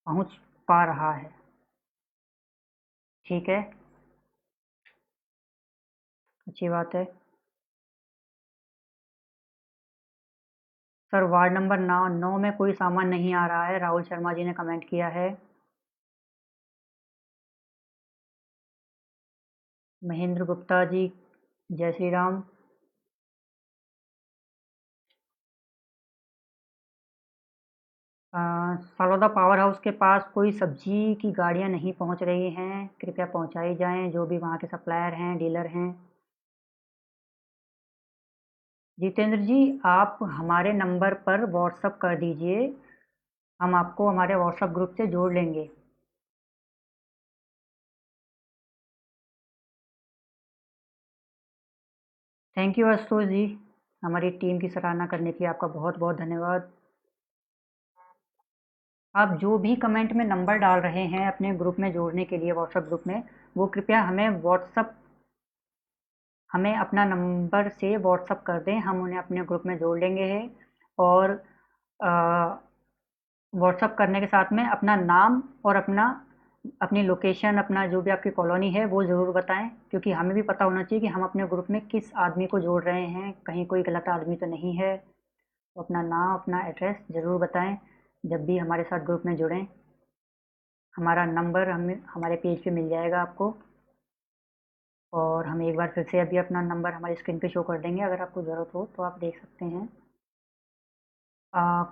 पहुंच पा रहा है। ठीक है, अच्छी बात है। सर वार्ड नंबर 9 में कोई सामान नहीं आ रहा है, राहुल शर्मा जी ने कमेंट किया है। महेंद्र गुप्ता जी, जय श्री राम। सालोदा पावर हाउस के पास कोई सब्जी की गाड़ियां नहीं पहुंच रही हैं, कृपया पहुंचाई जाएं, जो भी वहां के सप्लायर हैं, डीलर हैं। जितेंद्र जी, आप हमारे नंबर पर व्हाट्सअप कर दीजिए, हम आपको हमारे व्हाट्सएप ग्रुप से जोड़ लेंगे। थैंक यू आशुतोष जी, हमारी टीम की सराहना करने के लिए आपका बहुत बहुत धन्यवाद। आप जो भी कमेंट में नंबर डाल रहे हैं अपने ग्रुप में जोड़ने के लिए, व्हाट्सएप ग्रुप में, वो कृपया हमें अपना नंबर से व्हाट्सअप कर दें, हम उन्हें अपने ग्रुप में जोड़ लेंगे है। और व्हाट्सअप करने के साथ में अपना नाम और अपनी लोकेशन, अपना जो भी आपकी कॉलोनी है वो ज़रूर बताएं, क्योंकि हमें भी पता होना चाहिए कि हम अपने ग्रुप में किस आदमी को जोड़ रहे हैं, कहीं कोई गलत आदमी तो नहीं है। तो अपना नाम, अपना एड्रेस ज़रूर बताएं जब भी हमारे साथ ग्रुप में जुड़ें। हमारा नंबर हमें हमारे पेज पे मिल जाएगा आपको, और हम एक बार फिर से अभी अपना नंबर हमारी स्क्रीन पे शो कर देंगे, अगर आपको ज़रूरत हो तो आप देख सकते हैं।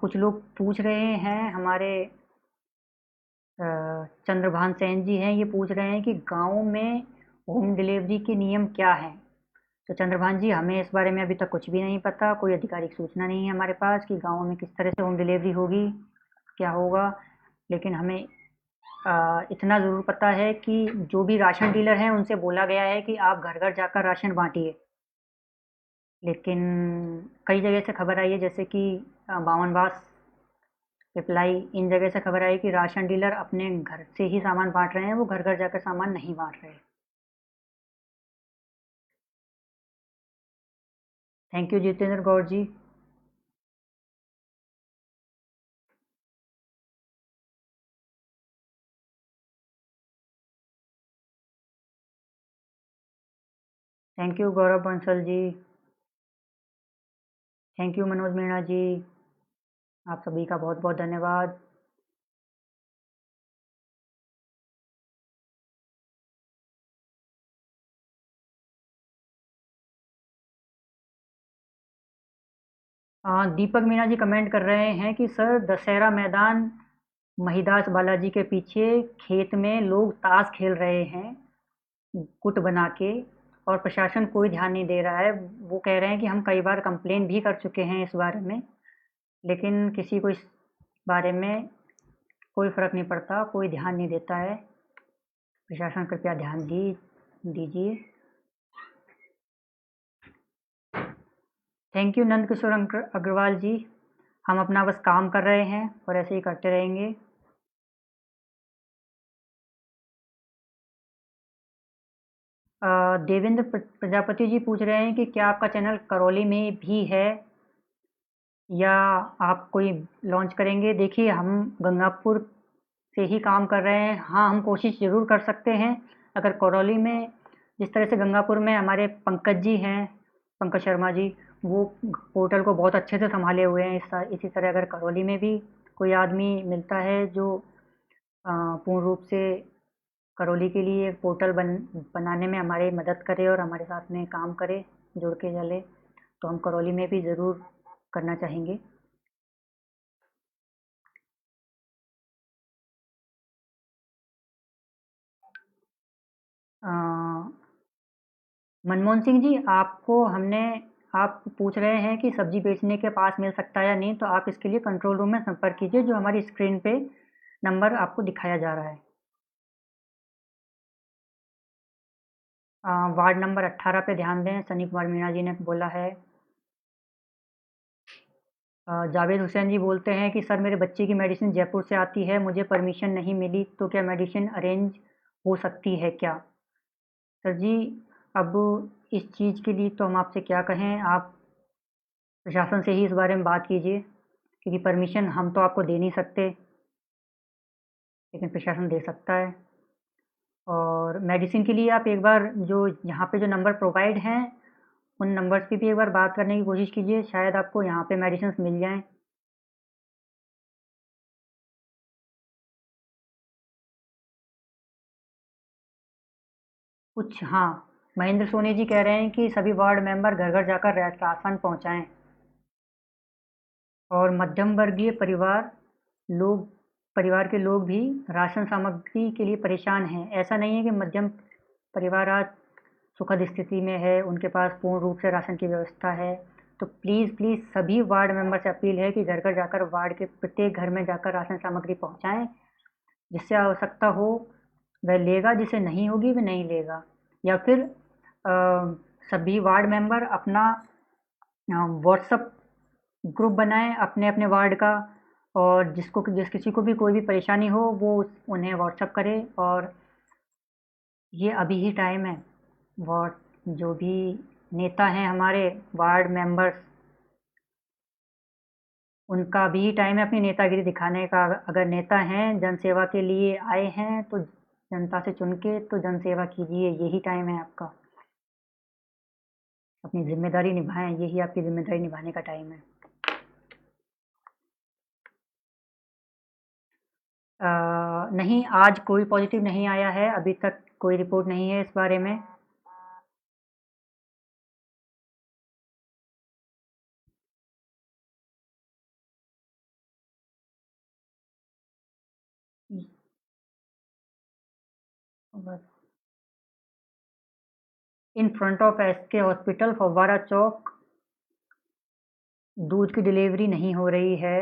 कुछ लोग पूछ रहे हैं, हमारे चंद्रभान सेन जी हैं, ये पूछ रहे हैं कि गाँव में होम डिलीवरी के नियम क्या हैं। तो चंद्रभान जी, हमें इस बारे में अभी तक कुछ भी नहीं पता, कोई आधिकारिक सूचना नहीं है हमारे पास कि गाँव में किस तरह से होम डिलीवरी होगी, क्या होगा। लेकिन हमें इतना ज़रूर पता है कि जो भी राशन डीलर हैं उनसे बोला गया है कि आप घर घर जाकर राशन बांटिए। लेकिन कई जगह से खबर आई है, जैसे कि बावनबास, रिप्लाई, इन जगह से खबर आई कि राशन डीलर अपने घर से ही सामान बांट रहे हैं, वो घर घर जाकर सामान नहीं बांट रहे। Thank you Jitendra Gaur ji. Thank you Gaurav Bansal ji. Thank you Manoj Meena ji. आप सभी का बहुत बहुत धन्यवाद। दीपक मीणा जी कमेंट कर रहे हैं कि सर दशहरा मैदान महिदास बालाजी के पीछे खेत में लोग ताश खेल रहे हैं, गुट बना के, और प्रशासन कोई ध्यान नहीं दे रहा है। वो कह रहे हैं कि हम कई बार कंप्लेन भी कर चुके हैं इस बारे में, लेकिन किसी को इस बारे में कोई फ़र्क नहीं पड़ता, कोई ध्यान नहीं देता है। प्रशासन कृपया ध्यान दीजिए। थैंक यू नंद किशोर अग्रवाल जी। हम अपना बस काम कर रहे हैं और ऐसे ही करते रहेंगे। देवेंद्र प्रजापति जी पूछ रहे हैं कि क्या आपका चैनल करौली में भी है या आप कोई लॉन्च करेंगे? देखिए, हम गंगापुर से ही काम कर रहे हैं। हाँ, हम कोशिश ज़रूर कर सकते हैं। अगर करौली में, जिस तरह से गंगापुर में हमारे पंकज जी हैं, पंकज शर्मा जी, वो पोर्टल को बहुत अच्छे से सँभाले हुए हैं। इसी तरह अगर करौली में भी कोई आदमी मिलता है जो पूर्ण रूप से करौली के लिए एक पोर्टल बनाने में हमारी मदद करे और हमारे साथ में काम करे, जुड़ के चले, तो हम करौली में भी ज़रूर करना चाहेंगे। अ, मनमोहन सिंह जी, आप पूछ रहे हैं कि सब्जी बेचने के पास मिल सकता है या नहीं, तो आप इसके लिए कंट्रोल रूम में संपर्क कीजिए, जो हमारी स्क्रीन पे नंबर आपको दिखाया जा रहा है। वार्ड नंबर 18 पे ध्यान दें, सनी कुमार मीणा जी ने बोला है। जावेद हुसैन जी बोलते हैं कि सर, मेरे बच्चे की मेडिसिन जयपुर से आती है, मुझे परमिशन नहीं मिली, तो क्या मेडिसिन अरेंज हो सकती है क्या? सर जी, अब इस चीज़ के लिए तो हम आपसे क्या कहें, आप प्रशासन से ही इस बारे में बात कीजिए, क्योंकि परमिशन हम तो आपको दे नहीं सकते, लेकिन प्रशासन दे सकता है। और मेडिसिन के लिए आप एक बार जो यहाँ पे जो नंबर प्रोवाइड हैं, उन नंबर्स पे भी एक बार बात करने की कोशिश कीजिए, शायद आपको यहाँ पे मेडिसिन्स मिल जाएँ। कुछ, हाँ, महेंद्र सोनी जी कह रहे हैं कि सभी वार्ड मेंबर घर-घर जाकर राशन पहुँचाएँ, और मध्यम वर्गीय परिवार के लोग भी राशन सामग्री के लिए परेशान हैं। ऐसा नहीं है कि मध्यम परिवार आज सुखद स्थिति में है, उनके पास पूर्ण रूप से राशन की व्यवस्था है। तो प्लीज़, प्लीज़ सभी वार्ड मेंबर से अपील है कि घर-घर जाकर वार्ड के प्रत्येक घर में जाकर राशन सामग्री पहुँचाएँ। जिससे आवश्यकता हो वह लेगा, जिसे नहीं होगी वह नहीं लेगा। या फिर सभी वार्ड मेंबर अपना व्हाट्सएप ग्रुप बनाएं अपने अपने वार्ड का, और जिस किसी को भी कोई भी परेशानी हो वो उन्हें व्हाट्सएप करे। और ये अभी ही टाइम है, वार्ड जो भी नेता हैं हमारे, वार्ड मेंबर्स, उनका भी टाइम है अपनी नेतागिरी दिखाने का। अगर नेता हैं, जनसेवा के लिए आए हैं, तो जनता से चुन के तो जनसेवा कीजिए, यही टाइम है आपका। अपनी ज़िम्मेदारी निभाएँ, यही आपकी ज़िम्मेदारी निभाने का टाइम है। नहीं, आज कोई पॉज़िटिव नहीं आया है, अभी तक कोई रिपोर्ट नहीं है इस बारे में। In front of SK hospital, Fawwara Chowk, दूध की डिलीवरी नहीं हो रही है।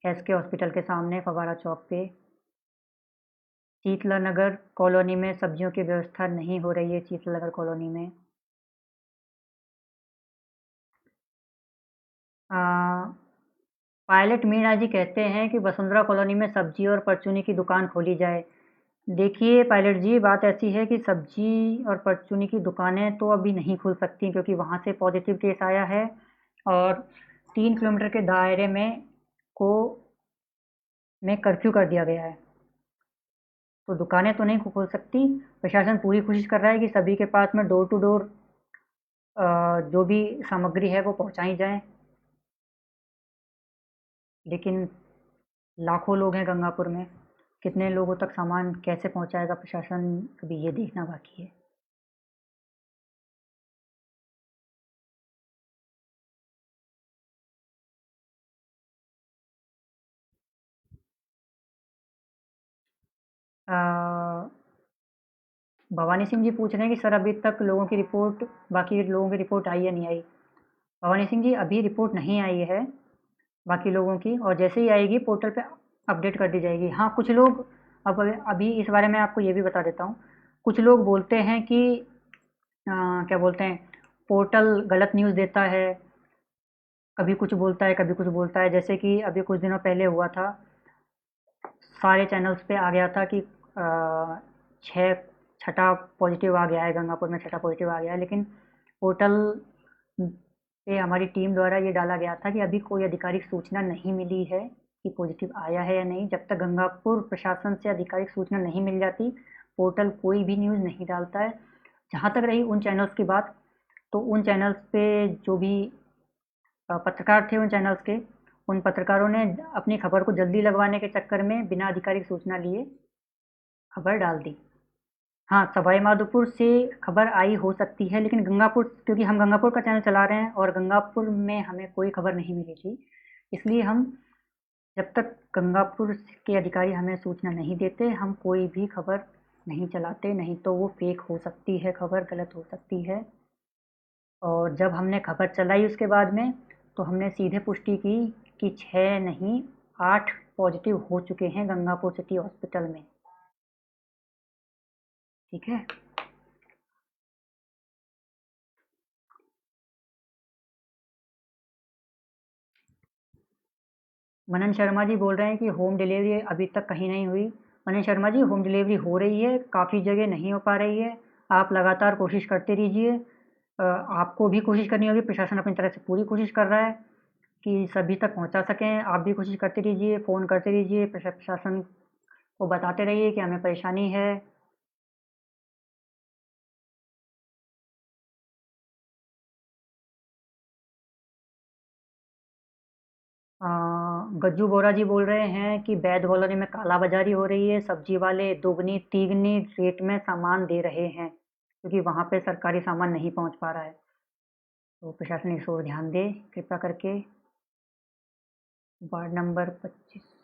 एसके हॉस्पिटल के सामने फव्वारा चौक पे। शीतला नगर कॉलोनी में सब्जियों की व्यवस्था नहीं हो रही है, शीतला नगर कॉलोनी में। अ, पायलट मीणा जी कहते हैं कि वसुंधरा कॉलोनी में सब्जी और परचूनी की दुकान खोली जाए। देखिए पायलट जी, बात ऐसी है कि सब्जी और परचूनी की दुकानें तो अभी नहीं खुल सकती, क्योंकि वहाँ से पॉजिटिव केस आया है, और 3 किलोमीटर के दायरे को में कर्फ्यू कर दिया गया है। तो दुकानें तो नहीं खुल सकती। प्रशासन पूरी कोशिश कर रहा है कि सभी के पास में डोर टू डोर जो भी सामग्री है वो पहुँचाई जाए, लेकिन लाखों लोग हैं गंगापुर में, कितने लोगों तक सामान कैसे पहुँचाएगा प्रशासन, अभी ये देखना बाकी है। अ, भवानी सिंह जी पूछ रहे हैं कि सर अभी तक लोगों की रिपोर्ट, बाकी लोगों की रिपोर्ट आई या नहीं आई। भवानी सिंह जी अभी रिपोर्ट नहीं आई है बाकी लोगों की, और जैसे ही आएगी पोर्टल पे अपडेट कर दी जाएगी। हाँ, कुछ लोग, अब अभी इस बारे में आपको ये भी बता देता हूँ। कुछ लोग बोलते हैं कि क्या बोलते हैं, पोर्टल गलत न्यूज़ देता है, कभी कुछ बोलता है कभी कुछ बोलता है। जैसे कि अभी कुछ दिनों पहले हुआ था, सारे चैनल्स पे आ गया था कि छः छठा पॉजिटिव आ गया है, गंगापुर में छठा पॉजिटिव आ गया है, लेकिन पोर्टल पे हमारी टीम द्वारा ये डाला गया था कि अभी कोई आधिकारिक सूचना नहीं मिली है कि पॉजिटिव आया है या नहीं। जब तक गंगापुर प्रशासन से आधिकारिक सूचना नहीं मिल जाती, पोर्टल कोई भी न्यूज़ नहीं डालता है। जहाँ तक रही उन चैनल्स की बात, तो उन चैनल्स पे जो भी पत्रकार थे उन चैनल्स के, उन पत्रकारों ने अपनी खबर को जल्दी लगवाने के चक्कर में बिना आधिकारिक सूचना लिए खबर डाल दी। हाँ, सवाई माधोपुर से खबर आई हो सकती है, लेकिन गंगापुर, क्योंकि हम गंगापुर का चैनल चला रहे हैं और गंगापुर में हमें कोई खबर नहीं मिली थी, इसलिए हम, जब तक गंगापुर के अधिकारी हमें सूचना नहीं देते, हम कोई भी खबर नहीं चलाते, नहीं तो वो फेक हो सकती है, खबर गलत हो सकती है। और जब हमने खबर चलाई उसके बाद में, तो हमने सीधे पुष्टि की कि 6 नहीं 8 पॉजिटिव हो चुके हैं गंगापुर सिटी हॉस्पिटल में। ठीक है। मनन शर्मा जी बोल रहे हैं कि होम डिलीवरी अभी तक कहीं नहीं हुई। मनन शर्मा जी, होम डिलीवरी हो रही है, काफ़ी जगह नहीं हो पा रही है। आप लगातार कोशिश करते रहिए। आपको भी कोशिश करनी होगी, प्रशासन अपनी तरफ से पूरी कोशिश कर रहा है कि सभी तक पहुंचा सकें। आप भी कोशिश करते रहिए, फ़ोन करते रहिए, प्रशासन को बताते रहिए कि हमें परेशानी है। अ, गज्जू बोरा जी बोल रहे हैं कि बैद कॉलोनी में कालाबाजारी हो रही है, सब्जी वाले दोगुनी तिगनी रेट में सामान दे रहे हैं, क्योंकि वहाँ पे सरकारी सामान नहीं पहुँच पा रहा है। तो प्रशासन इस ओर ध्यान दे कृपया करके। Ward number 25।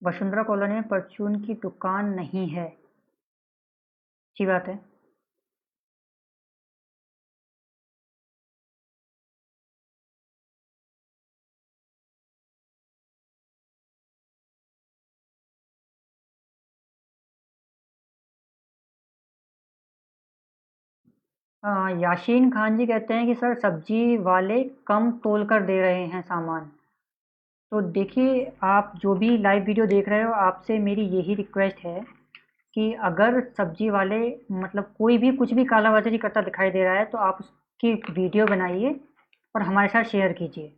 वसुंधरा कॉलोनी में परचून की दुकान नहीं है। अच्छी बात है। याशीन खान जी कहते हैं कि सर सब्जी वाले कम तोल कर दे रहे हैं सामान। तो देखिए, आप जो भी लाइव वीडियो देख रहे हो, आपसे मेरी यही रिक्वेस्ट है कि अगर सब्जी वाले, मतलब कोई भी कुछ भी कालाबाजारी करता दिखाई दे रहा है, तो आप उसकी वीडियो बनाइए और हमारे साथ शेयर कीजिए।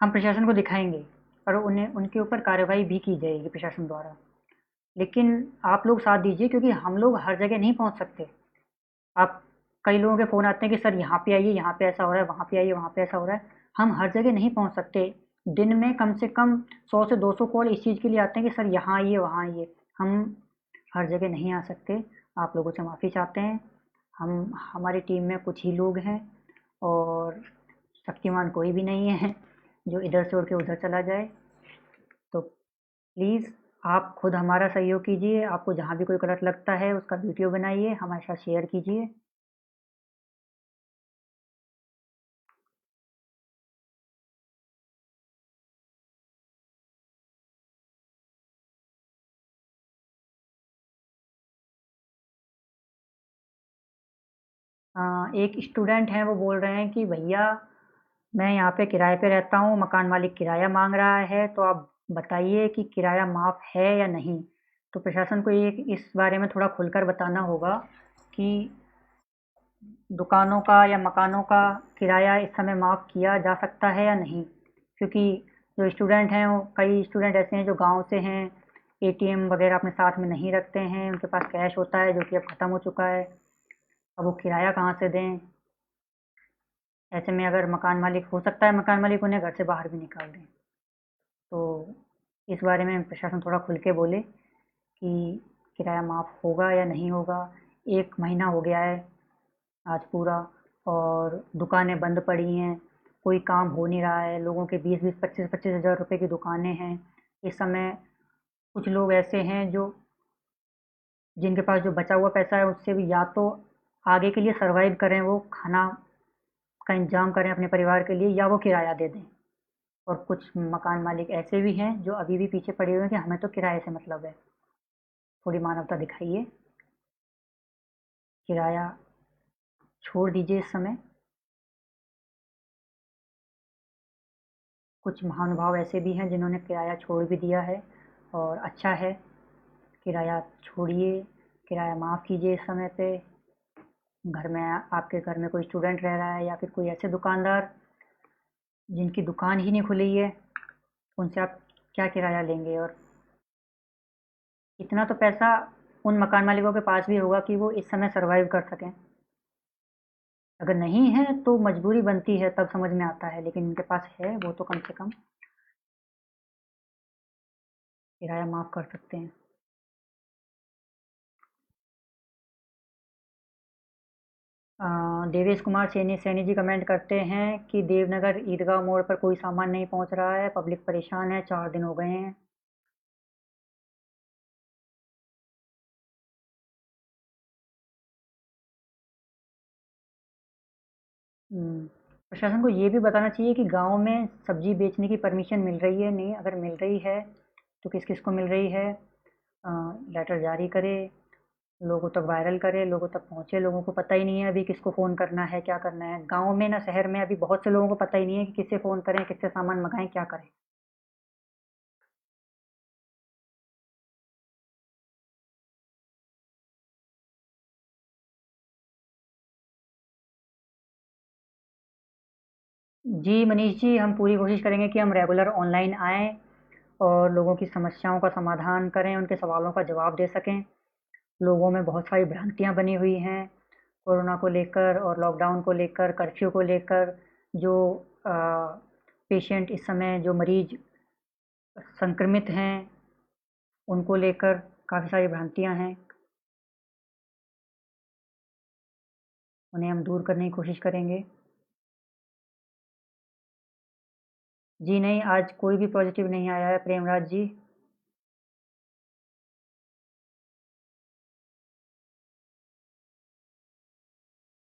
हम प्रशासन को दिखाएंगे और उन्हें, उनके ऊपर कार्रवाई भी की जाएगी प्रशासन द्वारा। लेकिन आप लोग साथ दीजिए, क्योंकि हम लोग हर जगह नहीं पहुंच सकते। आप, कई लोगों के फ़ोन आते हैं कि सर यहाँ पे आइए, यहाँ पे ऐसा हो रहा है, वहाँ पे आइए, वहाँ पे ऐसा हो रहा है। हम हर जगह नहीं पहुँच सकते। दिन में कम से कम 100 से 200 कॉल इस चीज़ के लिए आते हैं कि सर यहाँ आइए, वहाँ आइए। हम हर जगह नहीं आ सकते। आप लोगों से माफ़ी चाहते हैं। हम, हमारी टीम में कुछ ही लोग हैं और शक्तिमान कोई भी नहीं है जो इधर से उड़ के उधर चला जाए। तो प्लीज़ आप खुद हमारा सहयोग कीजिए। आपको जहाँ भी कोई गलत लगता है उसका वीडियो बनाइए, हमारे साथ शेयर कीजिए। एक स्टूडेंट हैं, वो बोल रहे हैं कि भैया मैं यहाँ पे किराए पे रहता हूँ, मकान मालिक किराया मांग रहा है, तो आप बताइए कि किराया माफ़ है या नहीं। तो प्रशासन को ये इस बारे में थोड़ा खुलकर बताना होगा कि दुकानों का या मकानों का किराया इस समय माफ़ किया जा सकता है या नहीं। क्योंकि जो स्टूडेंट हैं, वो कई स्टूडेंट ऐसे हैं जो गांव से हैं, एटीएम वगैरह अपने साथ में नहीं रखते हैं, उनके पास कैश होता है जो कि अब ख़त्म हो चुका है। अब वो किराया कहाँ से दें। ऐसे में अगर मकान मालिक, हो सकता है मकान मालिक उन्हें घर से बाहर भी निकाल दें। तो इस बारे में प्रशासन थोड़ा खुल के बोले कि किराया माफ़ होगा या नहीं होगा। 1 महीना हो गया है आज पूरा, और दुकानें बंद पड़ी हैं, कोई काम हो नहीं रहा है, लोगों के 20-20, 25-25 हज़ार रुपए की दुकानें हैं। इस समय कुछ लोग ऐसे हैं जो जिनके पास जो बचा हुआ पैसा है उससे भी या तो आगे के लिए सर्वाइव करें, वो खाना का इंतजाम करें अपने परिवार के लिए, या वो किराया दे दें। और कुछ मकान मालिक ऐसे भी हैं जो अभी भी पीछे पड़े हुए हैं कि हमें तो किराए से मतलब है। थोड़ी मानवता दिखाइए, किराया छोड़ दीजिए इस समय। कुछ महानुभाव ऐसे भी हैं जिन्होंने किराया छोड़ भी दिया है, और अच्छा है। किराया छोड़िए, किराया माफ़ कीजिए इस समय पे। घर में आपके घर में कोई स्टूडेंट रह रहा है या फिर कोई ऐसे दुकानदार जिनकी दुकान ही नहीं खुली है, उनसे आप क्या किराया लेंगे? और इतना तो पैसा उन मकान मालिकों के पास भी होगा कि वो इस समय सर्वाइव कर सकें। अगर नहीं है तो मजबूरी बनती है, तब समझ में आता है, लेकिन इनके पास है, वो तो कम से कम किराया माफ़ कर सकते हैं। देवेश कुमार सैनी सैनी जी कमेंट करते हैं कि देवनगर ईदगाह मोड़ पर कोई सामान नहीं पहुंच रहा है, पब्लिक परेशान है, 4 दिन हो गए हैं। हम्म, प्रशासन को ये भी बताना चाहिए कि गांव में सब्जी बेचने की परमिशन मिल रही है नहीं, अगर मिल रही है तो किस किस को मिल रही है। लेटर जारी करे, लोगों तक वायरल करे, लोगों तक पहुंचे। लोगों को पता ही नहीं है अभी किसको फ़ोन करना है, क्या करना है। गांव में ना शहर में अभी बहुत से लोगों को पता ही नहीं है कि किससे फ़ोन करें, किससे सामान मंगाएं, क्या करें। जी मनीष जी, हम पूरी कोशिश करेंगे कि हम रेगुलर ऑनलाइन आएँ और लोगों की समस्याओं का समाधान करें, उनके सवालों का जवाब दे सकें। लोगों में बहुत सारी भ्रांतियाँ बनी हुई हैं कोरोना को लेकर और लॉकडाउन को लेकर, कर्फ्यू को लेकर। जो पेशेंट इस समय जो मरीज संक्रमित हैं, उनको लेकर काफ़ी सारी भ्रांतियाँ हैं, उन्हें हम दूर करने की कोशिश करेंगे। जी नहीं, आज कोई भी पॉज़िटिव नहीं आया है प्रेमराज जी।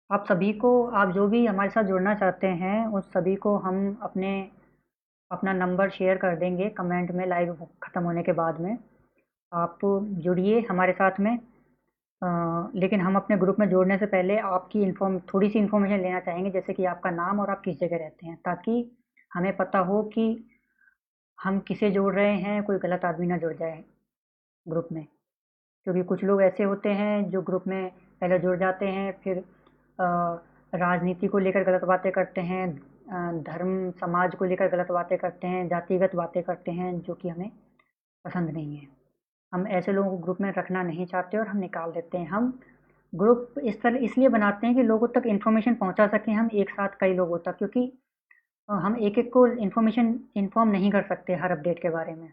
आप सभी को, आप जो भी हमारे साथ जुड़ना चाहते हैं, उस सभी को हम अपना नंबर शेयर कर देंगे कमेंट में, लाइव ख़त्म होने के बाद में। आप जुड़िए हमारे साथ में। लेकिन हम अपने ग्रुप में जोड़ने से पहले आपकी थोड़ी सी इन्फॉर्मेशन लेना चाहेंगे, जैसे कि आपका नाम और आप किस जगह रहते हैं, ताकि हमें पता हो कि हम किसे जोड़ रहे हैं, कोई गलत आदमी ना जुड़ जाए ग्रुप में। क्योंकि कुछ लोग ऐसे होते हैं जो ग्रुप में पहले जुड़ जाते हैं, फिर राजनीति को लेकर गलत बातें करते हैं, धर्म समाज को लेकर गलत बातें करते हैं, जातिगत बातें करते हैं, जो कि हमें पसंद नहीं है। हम ऐसे लोगों को ग्रुप में रखना नहीं चाहते और हम निकाल देते हैं। हम ग्रुप इस तरह इसलिए बनाते हैं कि लोगों तक इन्फॉर्मेशन पहुंचा सकें हम एक साथ, कई लोगों तक, क्योंकि हम एक एक को इन्फॉर्मेशन इन्फॉर्म नहीं कर सकते हर अपडेट के बारे में।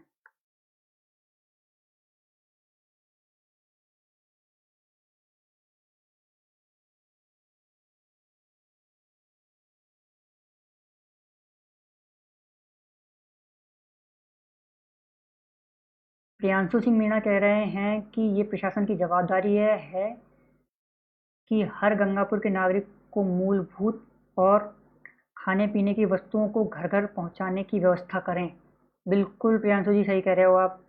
प्रियांशु सिंह मीणा कह रहे हैं कि ये प्रशासन की जवाबदारी है कि हर गंगापुर के नागरिक को मूलभूत और खाने-पीने की वस्तुओं को घर-घर पहुँचाने की व्यवस्था करें। बिल्कुल प्रियांशु जी, सही कह रहे हो आप।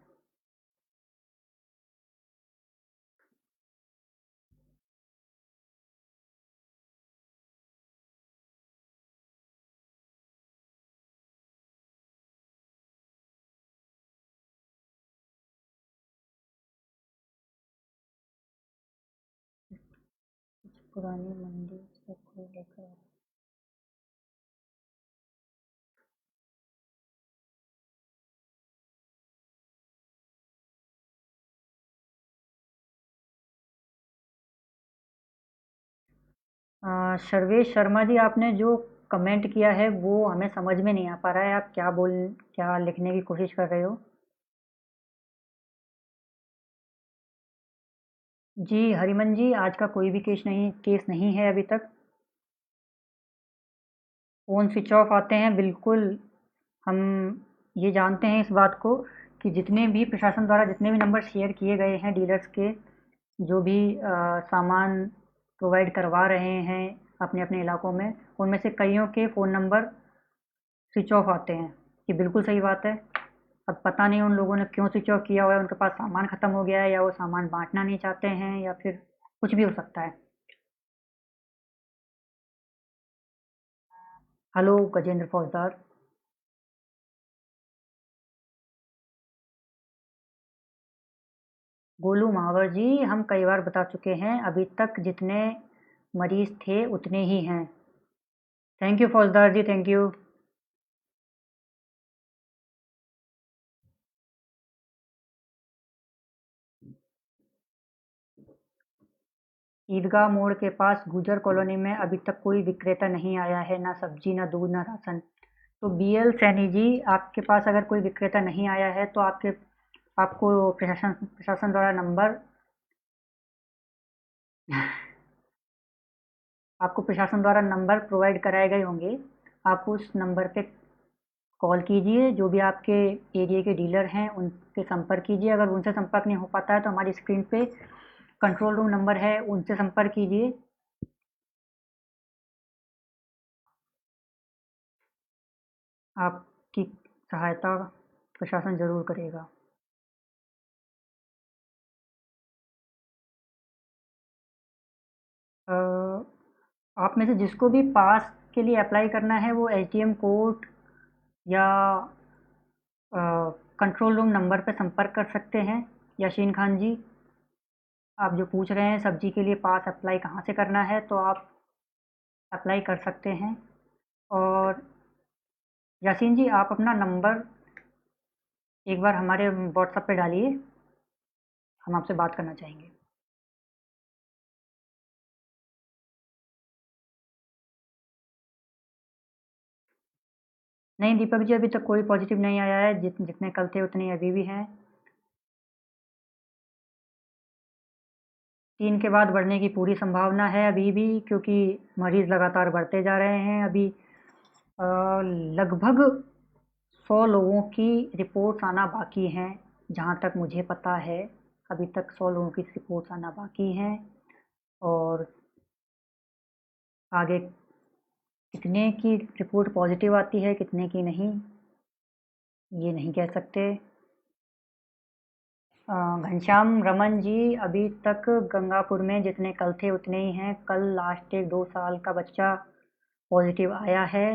पुरानी मंडी से कोई लेकर सर्वेश शर्मा जी, आपने जो कमेंट किया है वो हमें समझ में नहीं आ पा रहा है, आप क्या लिखने की कोशिश कर रहे हो? जी हरिमन जी, आज का कोई भी केस नहीं है अभी तक। फ़ोन स्विच ऑफ आते हैं, बिल्कुल। हम ये जानते हैं इस बात को कि जितने भी प्रशासन द्वारा जितने भी नंबर शेयर किए गए हैं डीलर्स के, जो भी सामान प्रोवाइड करवा रहे हैं अपने अपने इलाकों में, उनमें से कईयों के फ़ोन नंबर स्विच ऑफ आते हैं। ये बिल्कुल सही बात है। अब पता नहीं उन लोगों ने क्यों स्विच ऑफ किया हुआ है, उनके पास सामान ख़त्म हो गया है या वो सामान बांटना नहीं चाहते हैं या फिर कुछ भी हो सकता है। हेलो गजेंद्र फौजदार। गोलू महावर जी, हम कई बार बता चुके हैं, अभी तक जितने मरीज थे उतने ही हैं। थैंक यू फौजदार जी, थैंक यू। ईदगाह मोड़ के पास गुजर कॉलोनी में अभी तक कोई विक्रेता नहीं आया है, ना सब्जी, ना दूध, ना राशन। तो बीएल सैनी जी, आपके पास अगर कोई विक्रेता नहीं आया है तो आपको प्रशासन प्रशासन द्वारा नंबर आपको प्रशासन द्वारा नंबर प्रोवाइड कराए गए होंगे। आप उस नंबर पे कॉल कीजिए, जो भी आपके एरिया के डीलर हैं उनसे संपर्क कीजिए। अगर उनसे संपर्क नहीं हो पाता है तो हमारी स्क्रीन पे कंट्रोल रूम नंबर है, उनसे संपर्क कीजिए। आपकी सहायता प्रशासन ज़रूर करेगा। अ, आप में से जिसको भी पास के लिए अप्लाई करना है वो एसडीएम कोर्ट या कंट्रोल रूम नंबर पर संपर्क कर सकते हैं। याशीन खान जी, आप जो पूछ रहे हैं सब्जी के लिए पास अप्लाई कहाँ से करना है, तो आप अप्लाई कर सकते हैं। और यासीन जी, आप अपना नंबर एक बार हमारे व्हाट्सएप पे डालिए, हम आपसे बात करना चाहेंगे। नहीं दीपक जी, अभी तक कोई पॉजिटिव नहीं आया है, जितने कल थे उतने अभी भी हैं। 3 के बाद बढ़ने की पूरी संभावना है अभी भी, क्योंकि मरीज़ लगातार बढ़ते जा रहे हैं। अभी लगभग 100 लोगों की रिपोर्ट्स आना बाकी हैं, जहाँ तक मुझे पता है। अभी तक 100 लोगों की रिपोर्ट्स आना बाकी हैं, और आगे कितने की रिपोर्ट पॉजिटिव आती है, कितने की नहीं, ये नहीं कह सकते। घनश्याम रमन जी, अभी तक गंगापुर में जितने कल थे उतने ही हैं। कल लास्ट एक 2 साल का बच्चा पॉजिटिव आया है।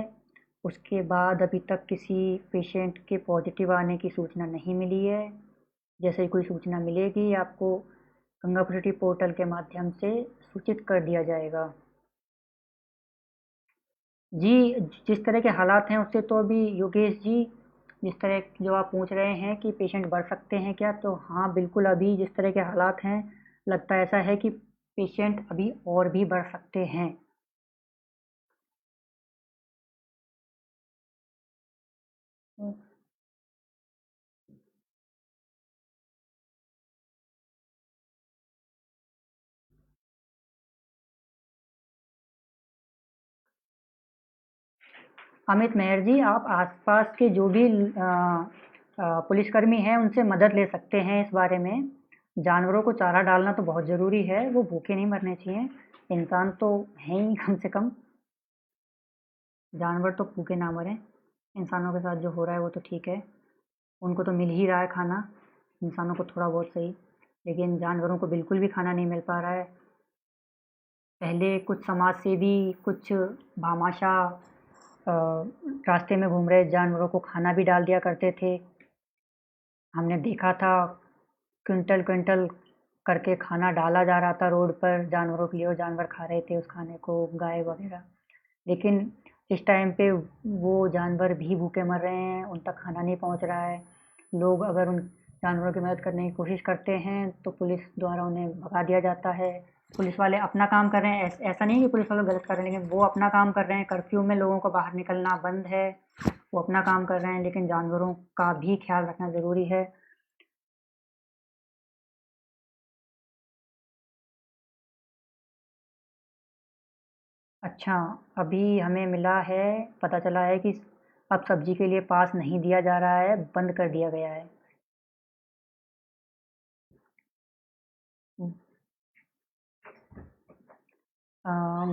उसके बाद अभी तक किसी पेशेंट के पॉजिटिव आने की सूचना नहीं मिली है। जैसे ही कोई सूचना मिलेगी आपको गंगापुर सिटी पोर्टल के माध्यम से सूचित कर दिया जाएगा। जी, जिस तरह के हालात हैं उससे तो अभी योगेश जी, जिस तरह जो आप पूछ रहे हैं कि पेशेंट बढ़ सकते हैं क्या, तो हाँ बिल्कुल, अभी जिस तरह के हालात हैं लगता ऐसा है कि पेशेंट अभी और भी बढ़ सकते हैं। अमित मेहर जी, आप आसपास के जो भी पुलिसकर्मी हैं उनसे मदद ले सकते हैं इस बारे में। जानवरों को चारा डालना तो बहुत ज़रूरी है, वो भूखे नहीं मरने चाहिए। इंसान तो हैं ही कम से कम, जानवर तो भूखे ना मरें। इंसानों के साथ जो हो रहा है वो तो ठीक है, उनको तो मिल ही रहा है खाना, इंसानों को थोड़ा बहुत सही, लेकिन जानवरों को बिल्कुल भी खाना नहीं मिल पा रहा है। पहले कुछ समाज सेवी, कुछ भामाशाह रास्ते में घूम रहे जानवरों को खाना भी डाल दिया करते थे। हमने देखा था क्विंटल क्विंटल करके खाना डाला जा रहा था रोड पर जानवरों के लिए, और जानवर खा रहे थे उस खाने को, गाय वगैरह। लेकिन इस टाइम पे वो जानवर भी भूखे मर रहे हैं, उन तक खाना नहीं पहुंच रहा है। लोग अगर उन जानवरों की मदद करने की कोशिश करते हैं तो पुलिस द्वारा उन्हें भगा दिया जाता है, पुलिस वाले अपना काम कर रहे हैं, ऐसा नहीं है कि पुलिस वाले गलत कर रहे हैं, लेकिन वो अपना काम कर रहे हैं। कर्फ्यू में लोगों को बाहर निकलना बंद है, वो अपना काम कर रहे हैं, लेकिन जानवरों का भी ख्याल रखना ज़रूरी है। अच्छा, अभी हमें मिला है, पता चला है कि अब सब्जी के लिए पास नहीं दिया जा रहा है, बंद कर दिया गया है। अ,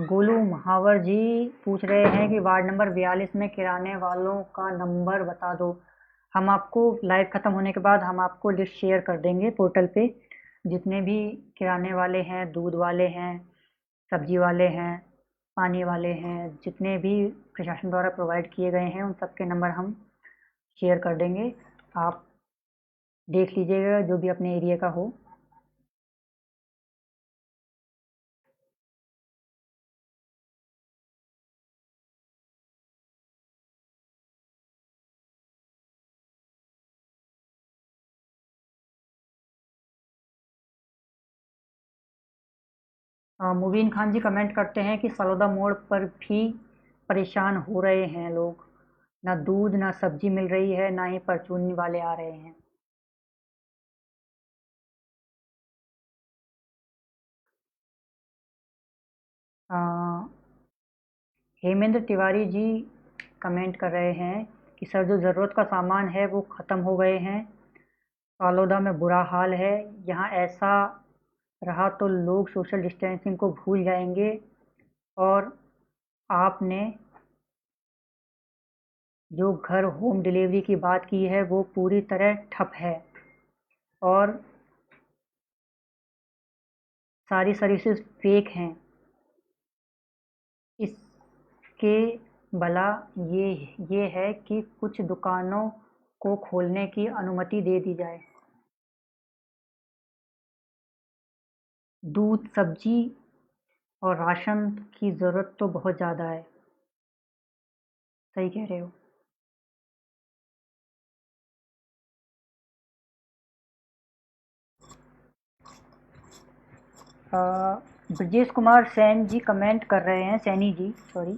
गोलू महावर जी पूछ रहे हैं कि वार्ड नंबर 42 में किराने वालों का नंबर बता दो। हम आपको लाइव ख़त्म होने के बाद हम आपको लिस्ट शेयर कर देंगे पोर्टल पे। जितने भी किराने वाले हैं, दूध वाले हैं, सब्जी वाले हैं, पानी वाले हैं, जितने भी प्रशासन द्वारा प्रोवाइड किए गए हैं, उन सबके नंबर हम शेयर कर देंगे। आप देख लीजिएगा जो भी अपने एरिया का हो। मुबीन खान जी कमेंट करते हैं कि सलौदा मोड़ पर भी परेशान हो रहे हैं लोग। ना दूध ना सब्जी मिल रही है, ना ही परचून वाले आ रहे हैं। अ, हेमेंद्र तिवारी जी कमेंट कर रहे हैं कि सर जो ज़रूरत का सामान है वो ख़त्म हो गए हैं। फालूदा में बुरा हाल है। यहाँ ऐसा रहा तो लोग सोशल डिस्टेंसिंग को भूल जाएंगे। और आपने जो घर होम डिलीवरी की बात की है वो पूरी तरह ठप है। और सारी सर्विसेज फेक हैं। इसके भला ये ये है कि कुछ दुकानों को खोलने की अनुमति दे दी जाए। दूध, सब्जी और राशन की ज़रूरत तो बहुत ज़्यादा है। सही कह रहे हो। अ, ब्रजेश कुमार सैन जी कमेंट कर रहे हैं, सैनी जी सॉरी,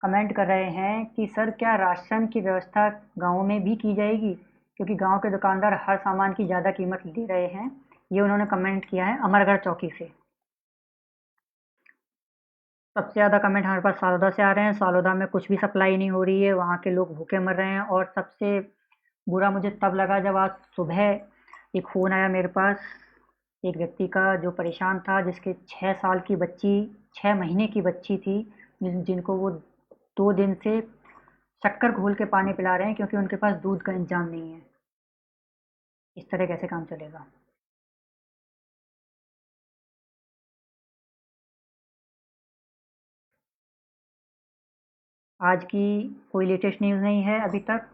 कमेंट कर रहे हैं कि सर क्या राशन की व्यवस्था गाँव में भी की जाएगी, क्योंकि गांव के दुकानदार हर सामान की ज़्यादा कीमत ले रहे हैं। ये उन्होंने कमेंट किया है अमरगढ़ चौकी से। सबसे ज़्यादा कमेंट हमारे पास सालोदा से आ रहे हैं। सालोदा में कुछ भी सप्लाई नहीं हो रही है, वहाँ के लोग भूखे मर रहे हैं। और सबसे बुरा मुझे तब लगा जब आज सुबह एक फ़ोन आया मेरे पास, एक व्यक्ति का जो परेशान था, जिसके 6 साल की बच्ची, 6 महीने की बच्ची थी, जिनको वो 2 दिन से शक्कर घोल के पानी पिला रहे हैं, क्योंकि उनके पास दूध का इंतजाम नहीं है। इस तरह कैसे काम चलेगा। आज की कोई लेटेस्ट न्यूज़ नहीं है अभी तक।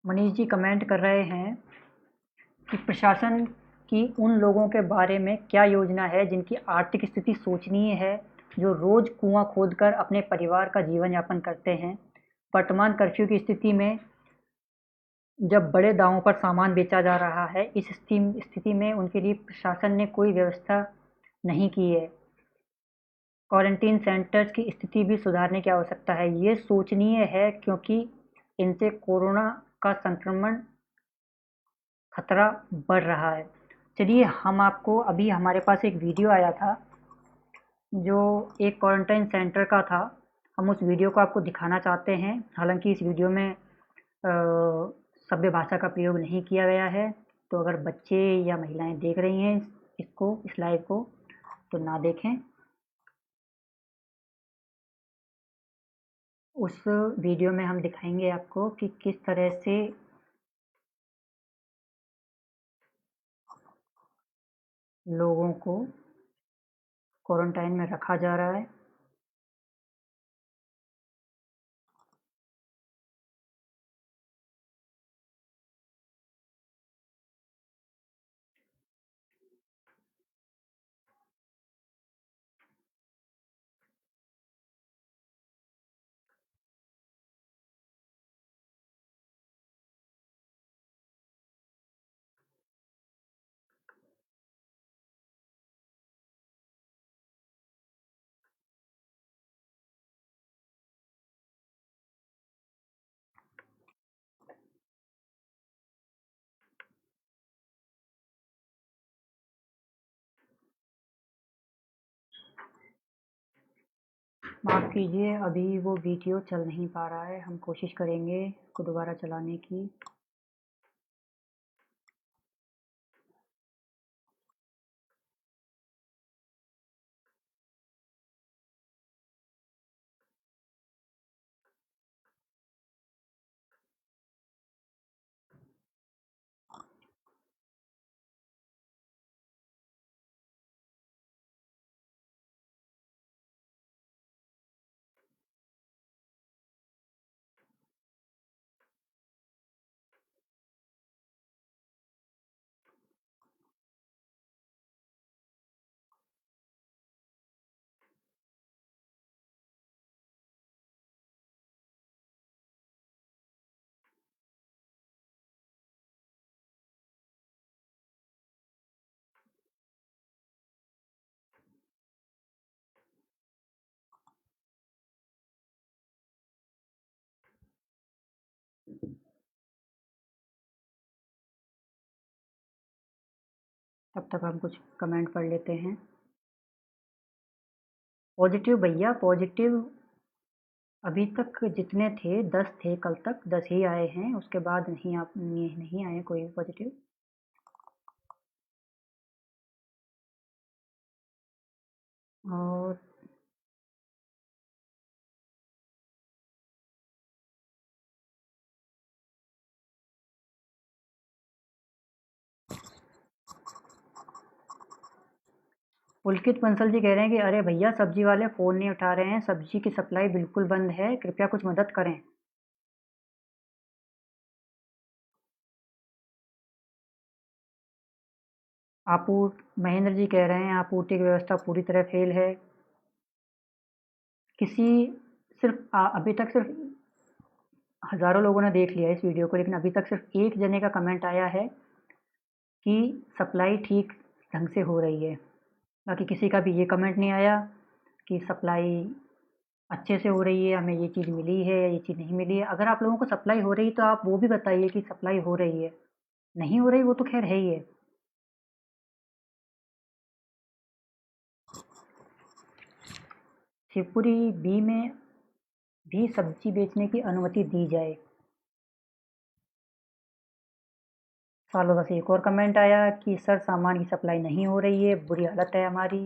मनीष जी कमेंट कर रहे हैं कि प्रशासन की उन लोगों के बारे में क्या योजना है जिनकी आर्थिक स्थिति शोचनीय है, जो रोज कुआं खोदकर अपने परिवार का जीवन यापन करते हैं। वर्तमान कर्फ्यू की स्थिति में जब बड़े दावों पर सामान बेचा जा रहा है, इस स्थिति में उनके लिए प्रशासन ने कोई व्यवस्था नहीं की है। क्वारंटीन सेंटर्स की स्थिति भी सुधारने की आवश्यकता है। ये शोचनीय है क्योंकि इनसे कोरोना का संक्रमण खतरा बढ़ रहा है। चलिए, हम आपको अभी हमारे पास एक वीडियो आया था जो एक क्वारंटाइन सेंटर का था। हम उस वीडियो को आपको दिखाना चाहते हैं। हालांकि इस वीडियो में सभ्य भाषा का प्रयोग नहीं किया गया है, तो अगर बच्चे या महिलाएं देख रही हैं इसको, इस लाइव को, तो ना देखें। उस वीडियो में हम दिखाएंगे आपको कि किस तरह से लोगों को क्वारंटाइन में रखा जा रहा है। माफ़ कीजिए, अभी वो वीडियो चल नहीं पा रहा है, हम कोशिश करेंगे उसको दोबारा चलाने की। तब तक हम कुछ कमेंट पढ़ लेते हैं। पॉजिटिव भैया पॉजिटिव अभी तक जितने थे 10 थे, कल तक 10 ही आए हैं, उसके बाद नहीं आए कोई भी पॉजिटिव। और पुलकित बंसल जी कह रहे हैं कि अरे भैया सब्जी वाले फ़ोन नहीं उठा रहे हैं, सब्जी की सप्लाई बिल्कुल बंद है, कृपया कुछ मदद करें। महेंद्र जी कह रहे हैं आपूर्ति की व्यवस्था पूरी तरह फेल है। किसी अभी तक सिर्फ हज़ारों लोगों ने देख लिया इस वीडियो को, लेकिन अभी तक सिर्फ एक जने का कमेंट आया है कि सप्लाई ठीक ढंग से हो रही है। बाकी किसी का भी ये कमेंट नहीं आया कि सप्लाई अच्छे से हो रही है, हमें ये चीज़ मिली है या ये चीज़ नहीं मिली है। अगर आप लोगों को सप्लाई हो रही है तो आप वो भी बताइए कि सप्लाई हो रही है। नहीं हो रही वो तो खैर है ही है। शिवपुरी बी में भी सब्जी बेचने की अनुमति दी जाए। सालों से एक और कमेंट आया कि सर सामान की सप्लाई नहीं हो रही है, बुरी हालत है हमारी।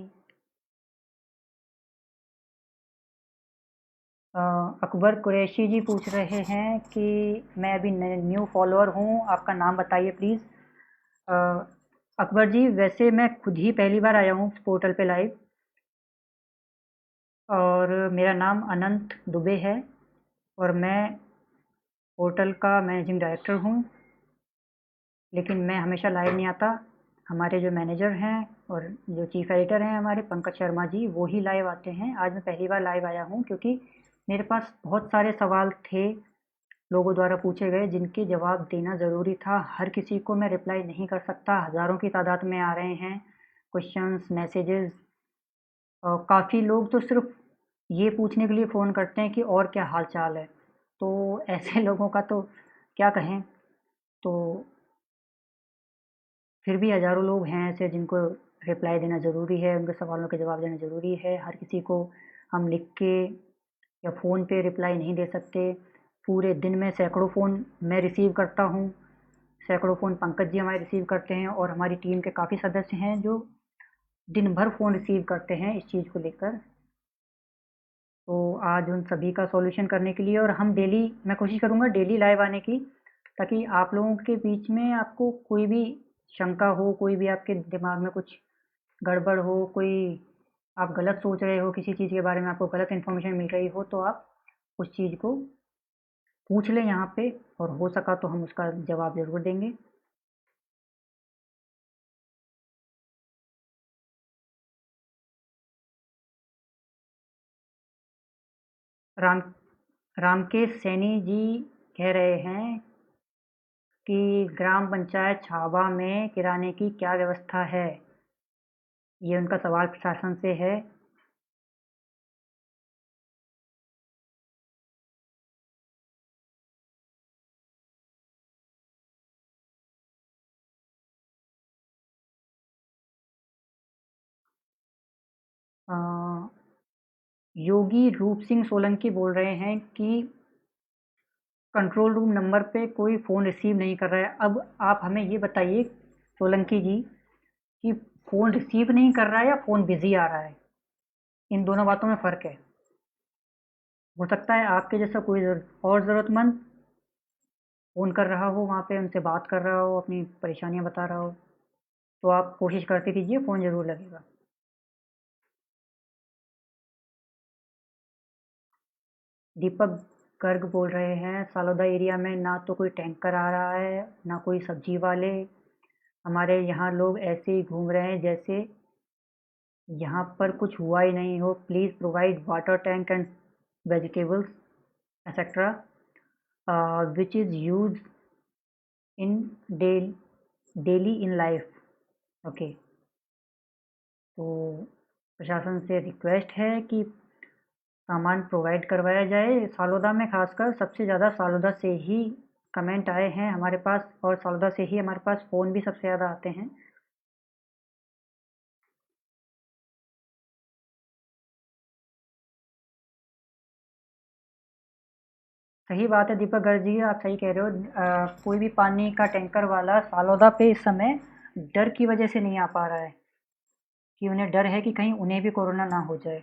अकबर कुरैशी जी पूछ रहे हैं कि मैं अभी न्यू फॉलोअर हूँ, आपका नाम बताइए प्लीज़। अकबर जी वैसे मैं खुद ही पहली बार आया हूँ पोर्टल पे लाइव, और मेरा नाम अनंत दुबे है और मैं पोर्टल का मैनेजिंग डायरेक्टर हूँ, लेकिन मैं हमेशा लाइव नहीं आता। हमारे जो मैनेजर हैं और जो चीफ एडिटर हैं हमारे पंकज शर्मा जी, वो ही लाइव आते हैं। आज मैं पहली बार लाइव आया हूँ क्योंकि मेरे पास बहुत सारे सवाल थे लोगों द्वारा पूछे गए जिनके जवाब देना ज़रूरी था। हर किसी को मैं रिप्लाई नहीं कर सकता, हज़ारों की तादाद में आ रहे हैं क्वेश्चंस मैसेजेस। और काफ़ी लोग तो सिर्फ ये पूछने के लिए फ़ोन करते हैं कि और क्या हाल चाल है, तो ऐसे लोगों का तो क्या कहें। तो फिर भी हज़ारों लोग हैं ऐसे जिनको रिप्लाई देना ज़रूरी है, उनके सवालों के जवाब देना ज़रूरी है। हर किसी को हम लिख के या फ़ोन पे रिप्लाई नहीं दे सकते। पूरे दिन में सैकड़ों फ़ोन मैं रिसीव करता हूँ, सैकड़ों फ़ोन पंकज जी हमारे रिसीव करते हैं और हमारी टीम के काफ़ी सदस्य हैं जो दिन भर फ़ोन रिसीव करते हैं इस चीज़ को लेकर। तो आज उन सभी का सॉल्यूशन करने के लिए और मैं कोशिश करूँगा डेली लाइव आने की, ताकि आप लोगों के बीच में आपको कोई भी शंका हो, कोई भी आपके दिमाग में कुछ गड़बड़ हो, कोई आप गलत सोच रहे हो किसी चीज़ के बारे में, आपको गलत इन्फॉर्मेशन मिल रही हो, तो आप उस चीज़ को पूछ लें यहाँ पे और हो सका तो हम उसका जवाब ज़रूर देंगे। राम रामकेश सैनी जी कह रहे हैं कि ग्राम पंचायत छावा में किराने की क्या व्यवस्था है? ये उनका सवाल प्रशासन से है। अ, योगी रूप सिंह सोलंकी बोल रहे हैं कि कंट्रोल रूम नंबर पे कोई फ़ोन रिसीव नहीं कर रहा है। अब आप हमें ये बताइए सोलंकी जी कि फ़ोन रिसीव नहीं कर रहा है या फ़ोन बिज़ी आ रहा है? इन दोनों बातों में फ़र्क है। हो सकता है आपके जैसा कोई और ज़रूरतमंद फ़ोन कर रहा हो वहाँ पे, उनसे बात कर रहा हो, अपनी परेशानियाँ बता रहा हो, तो आप कोशिश करते कीजिए, फ़ोन ज़रूर लगेगा। दीपक गर्ग बोल रहे हैं, सालोदा एरिया में ना तो कोई टैंकर आ रहा है, ना कोई सब्जी वाले। हमारे यहाँ लोग ऐसे ही घूम रहे हैं जैसे यहाँ पर कुछ हुआ ही नहीं हो। Please provide water tank and vegetables etcetera which is use in daily in life. Okay, तो प्रशासन से रिक्वेस्ट है कि सामान प्रोवाइड करवाया जाए। सालोदा में खासकर सबसे ज़्यादा सालोदा से ही कमेंट आए हैं हमारे पास, और सालोदा से ही हमारे पास फ़ोन भी सबसे ज़्यादा आते हैं। सही बात है दीपक गर्ग जी, आप सही कह रहे हो। कोई भी पानी का टैंकर वाला सालोदा पे इस समय डर की वजह से नहीं आ पा रहा है कि उन्हें डर है कि कहीं उन्हें भी कोरोना ना हो जाए।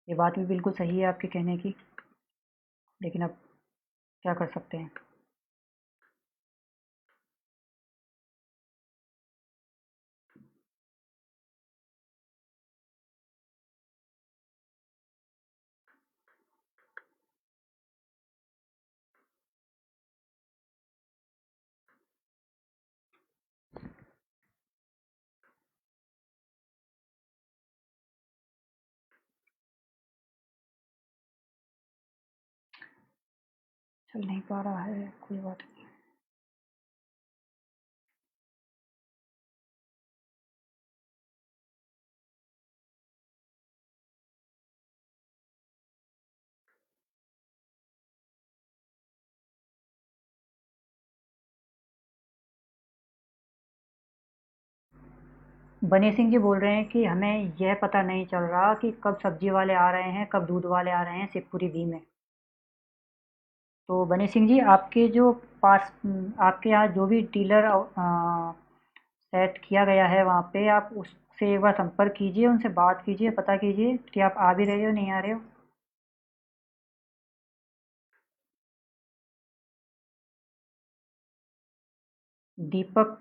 ये बात भी बिल्कुल सही है आपके कहने की, लेकिन अब क्या कर सकते हैं। चल नहीं पा रहा है, कोई बात नहीं। बनी सिंह जी बोल रहे हैं कि हमें यह पता नहीं चल रहा कि कब सब्जी वाले आ रहे हैं, कब दूध वाले आ रहे हैं शिवपुरी बी में। तो बनी सिंह जी, आपके जो पास आपके यहाँ जो भी डीलर सेट किया गया है वहाँ पे, आप उससे एक बार संपर्क कीजिए, उनसे बात कीजिए, पता कीजिए कि आप आ भी रहे हो नहीं आ रहे हो। दीपक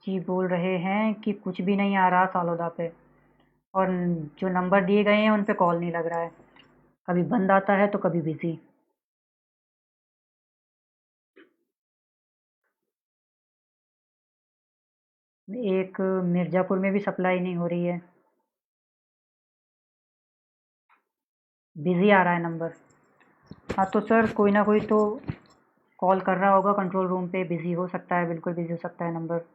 जी बोल रहे हैं कि कुछ भी नहीं आ रहा सालोदा पे, और जो नंबर दिए गए हैं उन पे कॉल नहीं लग रहा है। कभी बंद आता है तो कभी बिजी। एक मिर्ज़ापुर में भी सप्लाई नहीं हो रही है, बिजी आ रहा है नंबर। हाँ तो सर, कोई ना कोई तो कॉल कर रहा होगा कंट्रोल रूम पे, बिजी हो सकता है, बिल्कुल बिजी हो सकता है नंबर।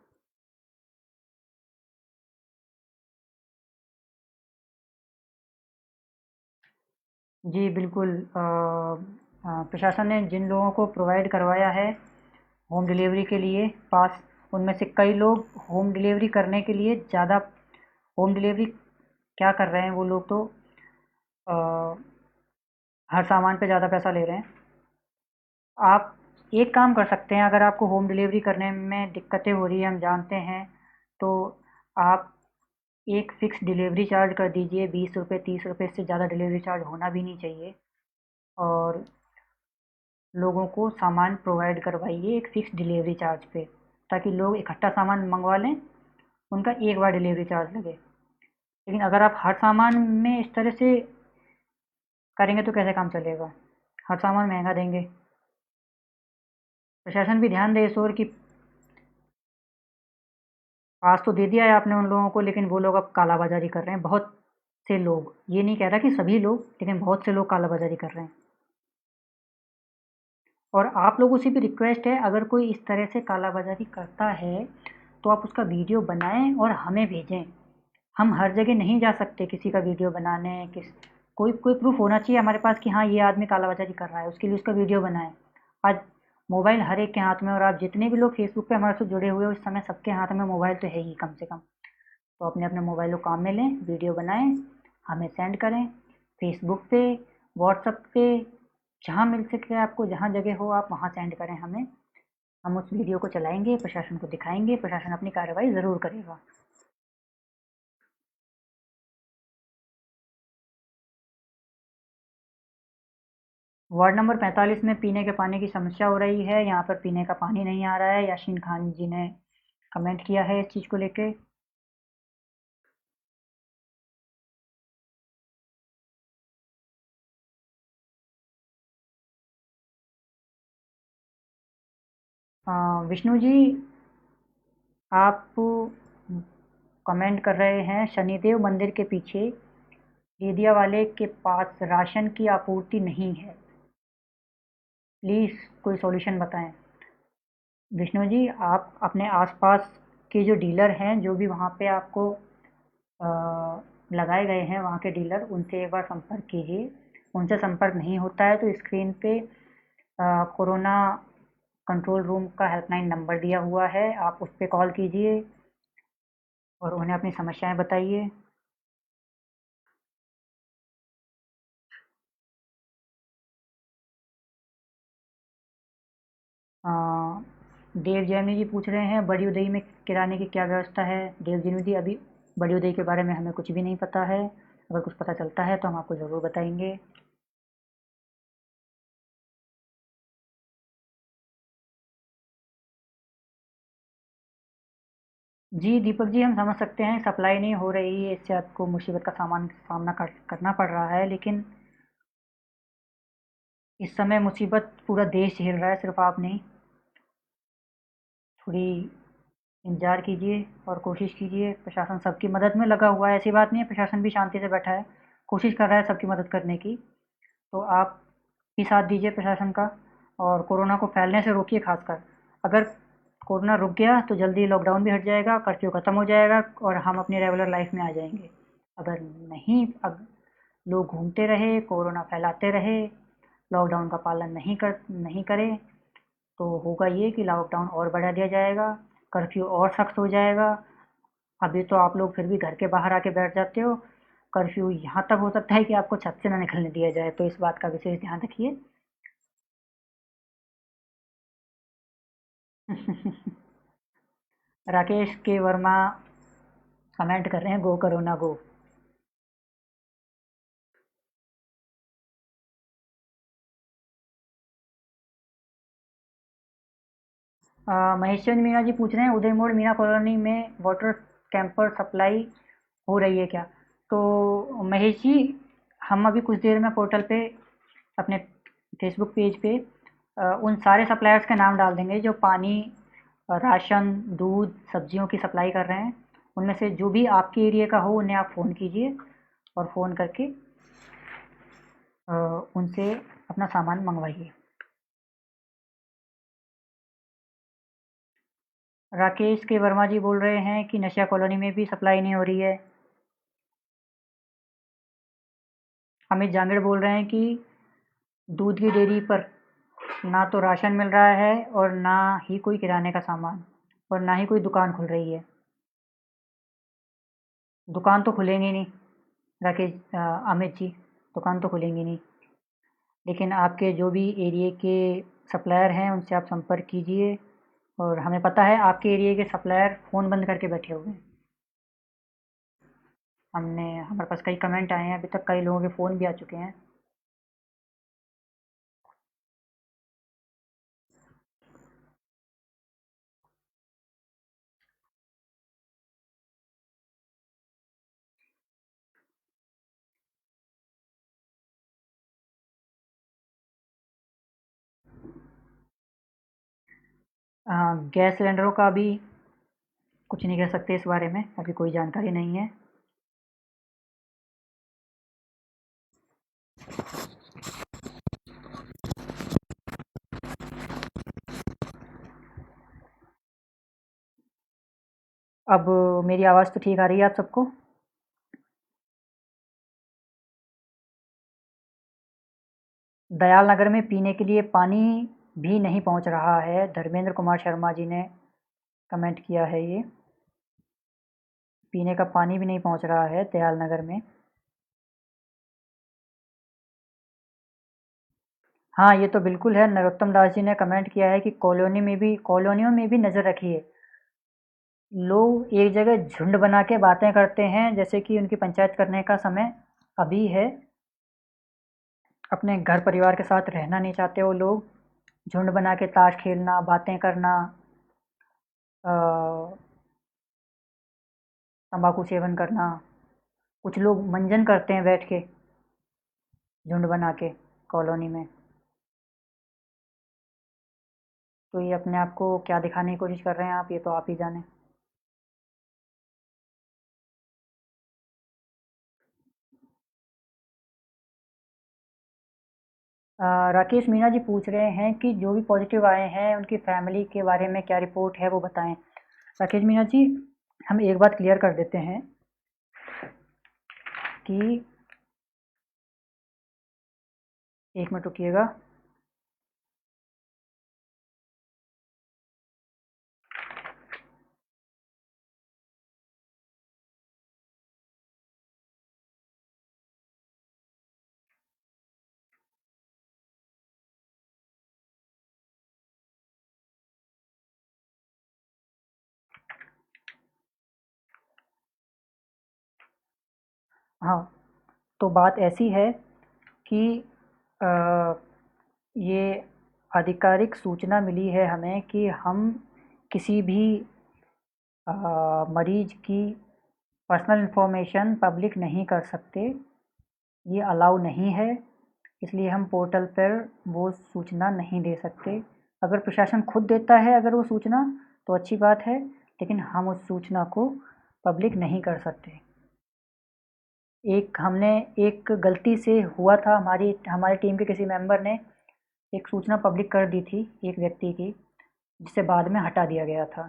जी बिल्कुल। प्रशासन ने जिन लोगों को प्रोवाइड करवाया है होम डिलीवरी के लिए पास, उनमें से कई लोग होम डिलीवरी करने के लिए ज़्यादा होम डिलीवरी क्या कर रहे हैं, वो लोग तो अ, हर सामान पे ज़्यादा पैसा ले रहे हैं। आप एक काम कर सकते हैं, अगर आपको होम डिलीवरी करने में दिक्कतें हो रही हैं, हम जानते हैं, तो आप एक फ़िक्स डिलीवरी चार्ज कर दीजिए, 20 रुपये 30 रुपये, इससे ज़्यादा डिलीवरी चार्ज होना भी नहीं चाहिए। और लोगों को सामान प्रोवाइड करवाइए एक फ़िक्स डिलीवरी चार्ज पे, ताकि लोग इकट्ठा सामान मंगवा लें, उनका एक बार डिलीवरी चार्ज लगे। लेकिन अगर आप हर सामान में इस तरह से करेंगे तो कैसे काम चलेगा? हर सामान महँगा देंगे। प्रशासन भी ध्यान दे इस ओर कि पास तो दे दिया है आपने उन लोगों को, लेकिन वो लोग अब कालाबाज़ारी कर रहे हैं। बहुत से लोग, ये नहीं कह रहा कि सभी लोग, लेकिन बहुत से लोग कालाबाज़ारी कर रहे हैं। और आप लोगों से भी रिक्वेस्ट है, अगर कोई इस तरह से कालाबाज़ारी करता है, तो आप उसका वीडियो बनाएँ और हमें भेजें। हम हर जगह नहीं जा सकते किसी का वीडियो बनाने, कोई कोई प्रूफ़ होना चाहिए हमारे पास कि हाँ, ये आदमी कालाबाज़ारी कर रहा है, उसके लिए उसका वीडियो बनाएँ। आज मोबाइल हर एक के हाथ में, और आप जितने भी लोग फेसबुक पे हमारे साथ जुड़े हुए हो, इस समय सबके हाथ में मोबाइल तो है ही कम से कम। तो अपने अपने मोबाइल को काम में लें, वीडियो बनाएँ, हमें सेंड करें, फेसबुक पे, व्हाट्सएप पे, जहाँ मिल सके आपको, जहाँ जगह हो आप वहाँ सेंड करें हमें। हम उस वीडियो को चलाएंगे, प्रशासन को दिखाएंगे, प्रशासन अपनी कार्रवाई ज़रूर करेगा। वार्ड नंबर 45 में पीने के पानी की समस्या हो रही है। यहाँ पर पीने का पानी नहीं आ रहा है। याशीन खान जी ने कमेंट किया है इस चीज़ को लेके। विष्णु जी, आप कमेंट कर रहे हैं शनिदेव मंदिर के पीछे बेदिया वाले के पास राशन की आपूर्ति नहीं है, प्लीज़ कोई सॉल्यूशन बताएं। विष्णु जी, आप अपने आसपास के जो डीलर हैं, जो भी वहाँ पे आपको अ, लगाए गए हैं, वहाँ के डीलर, उनसे एक बार संपर्क कीजिए। उनसे संपर्क नहीं होता है तो स्क्रीन पे कोरोना कंट्रोल रूम का हेल्पलाइन नंबर दिया हुआ है, आप उस पर कॉल कीजिए और उन्हें अपनी समस्याएं बताइए। अ, देव जैनी जी पूछ रहे हैं बड़ी उदय में किराने की क्या व्यवस्था है। देव जैनी जी, अभी बड़ी उदय के बारे में हमें कुछ भी नहीं पता है। अगर कुछ पता चलता है तो हम आपको ज़रूर बताएंगे। जी दीपक जी, हम समझ सकते हैं सप्लाई नहीं हो रही है, इससे आपको मुसीबत का सामना करना पड़ रहा है, लेकिन इस समय मुसीबत पूरा देश झेल रहा है, सिर्फ आप नहीं। थोड़ी इंतज़ार कीजिए और कोशिश कीजिए। प्रशासन सबकी मदद में लगा हुआ है, ऐसी बात नहीं है, प्रशासन भी शांति से बैठा है, कोशिश कर रहा है सबकी मदद करने की। तो आप भी साथ दीजिए प्रशासन का और कोरोना को फैलने से रोकिए खासकर। अगर कोरोना रुक गया तो जल्दी लॉकडाउन भी हट जाएगा, कर्फ्यू ख़त्म हो जाएगा और हम अपनी रेगुलर लाइफ में आ जाएंगे। अगर नहीं, अब लोग घूमते रहे, कोरोना फैलाते रहे, लॉकडाउन का पालन नहीं करें, तो होगा ये कि लॉकडाउन और बढ़ा दिया जाएगा, कर्फ्यू और सख्त हो जाएगा। अभी तो आप लोग फिर भी घर के बाहर आके बैठ जाते हो, कर्फ्यू यहाँ तक हो सकता है कि आपको छत से ना निकलने दिया जाए, तो इस बात का विशेष ध्यान रखिए। राकेश के वर्मा कमेंट कर रहे हैं go corona go. Mahesh Chandra Meena जी पूछ रहे हैं उदय मोड़ मीना कॉलोनी में वाटर कैंपर सप्लाई हो रही है क्या। तो महेश जी, हम अभी कुछ देर में पोर्टल पे अपने फेसबुक पेज पे उन सारे सप्लायर्स के नाम डाल देंगे जो पानी, राशन, दूध, सब्जियों की सप्लाई कर रहे हैं। उनमें से जो भी आपके एरिया का हो उन्हें आप फ़ोन कीजिए और फ़ोन करके उनसे अपना सामान मंगवाइए। राकेश के वर्मा जी बोल रहे हैं कि नशा कॉलोनी में भी सप्लाई नहीं हो रही है। अमित जांगड़ बोल रहे हैं कि दूध की डेयरी पर ना तो राशन मिल रहा है और ना ही कोई किराने का सामान और ना ही कोई दुकान खुल रही है। दुकान तो खुलेंगी नहीं अमित जी, दुकान तो खुलेंगी नहीं, लेकिन आपके जो भी एरिया के सप्लायर हैं उनसे आप संपर्क कीजिए। और हमें पता है आपके एरिया के सप्लायर फ़ोन बंद करके बैठे हुए हैं। हमारे पास कई कमेंट आए हैं, अभी तक कई लोगों के फ़ोन भी आ चुके हैं। गैस सिलेंडरों का भी कुछ नहीं कह सकते इस बारे में, अभी कोई जानकारी नहीं है। अब मेरी आवाज़ तो ठीक आ रही है आप सबको। दयाल नगर में पीने के लिए पानी भी नहीं पहुंच रहा है, धर्मेंद्र कुमार शर्मा जी ने कमेंट किया है ये। पीने का पानी भी नहीं पहुंच रहा है दयाल नगर में। हाँ, ये तो बिल्कुल है। नरोत्तम दास जी ने कमेंट किया है कि कॉलोनियों में भी नज़र रखिए। लोग एक जगह झुंड बना के बातें करते हैं, जैसे कि उनकी पंचायत करने का समय अभी है। अपने घर परिवार के साथ रहना नहीं चाहते वो लोग। झुंड बना के ताश खेलना, बातें करना, अ, तंबाकू सेवन करना। कुछ लोग मंजन करते हैं बैठ के, झुंड बना के कॉलोनी में। तो ये अपने आप को क्या दिखाने की कोशिश कर रहे हैं आप, ये तो आप ही जाने। राकेश मीणा जी पूछ रहे हैं कि जो भी पॉजिटिव आए हैं उनकी फैमिली के बारे में क्या रिपोर्ट है वो बताएं। राकेश मीणा जी, हम एक बात क्लियर कर देते हैं कि एक मिनट रुकिएगा। हाँ, तो बात ऐसी है कि अ, ये आधिकारिक सूचना मिली है हमें कि हम किसी भी मरीज की पर्सनल इन्फॉर्मेशन पब्लिक नहीं कर सकते। ये अलाउ नहीं है, इसलिए हम पोर्टल पर वो सूचना नहीं दे सकते। अगर प्रशासन खुद देता है अगर वो सूचना तो अच्छी बात है, लेकिन हम उस सूचना को पब्लिक नहीं कर सकते। एक गलती से हुआ था, हमारी हमारी टीम के किसी मेंबर ने एक सूचना पब्लिक कर दी थी एक व्यक्ति की, जिसे बाद में हटा दिया गया था।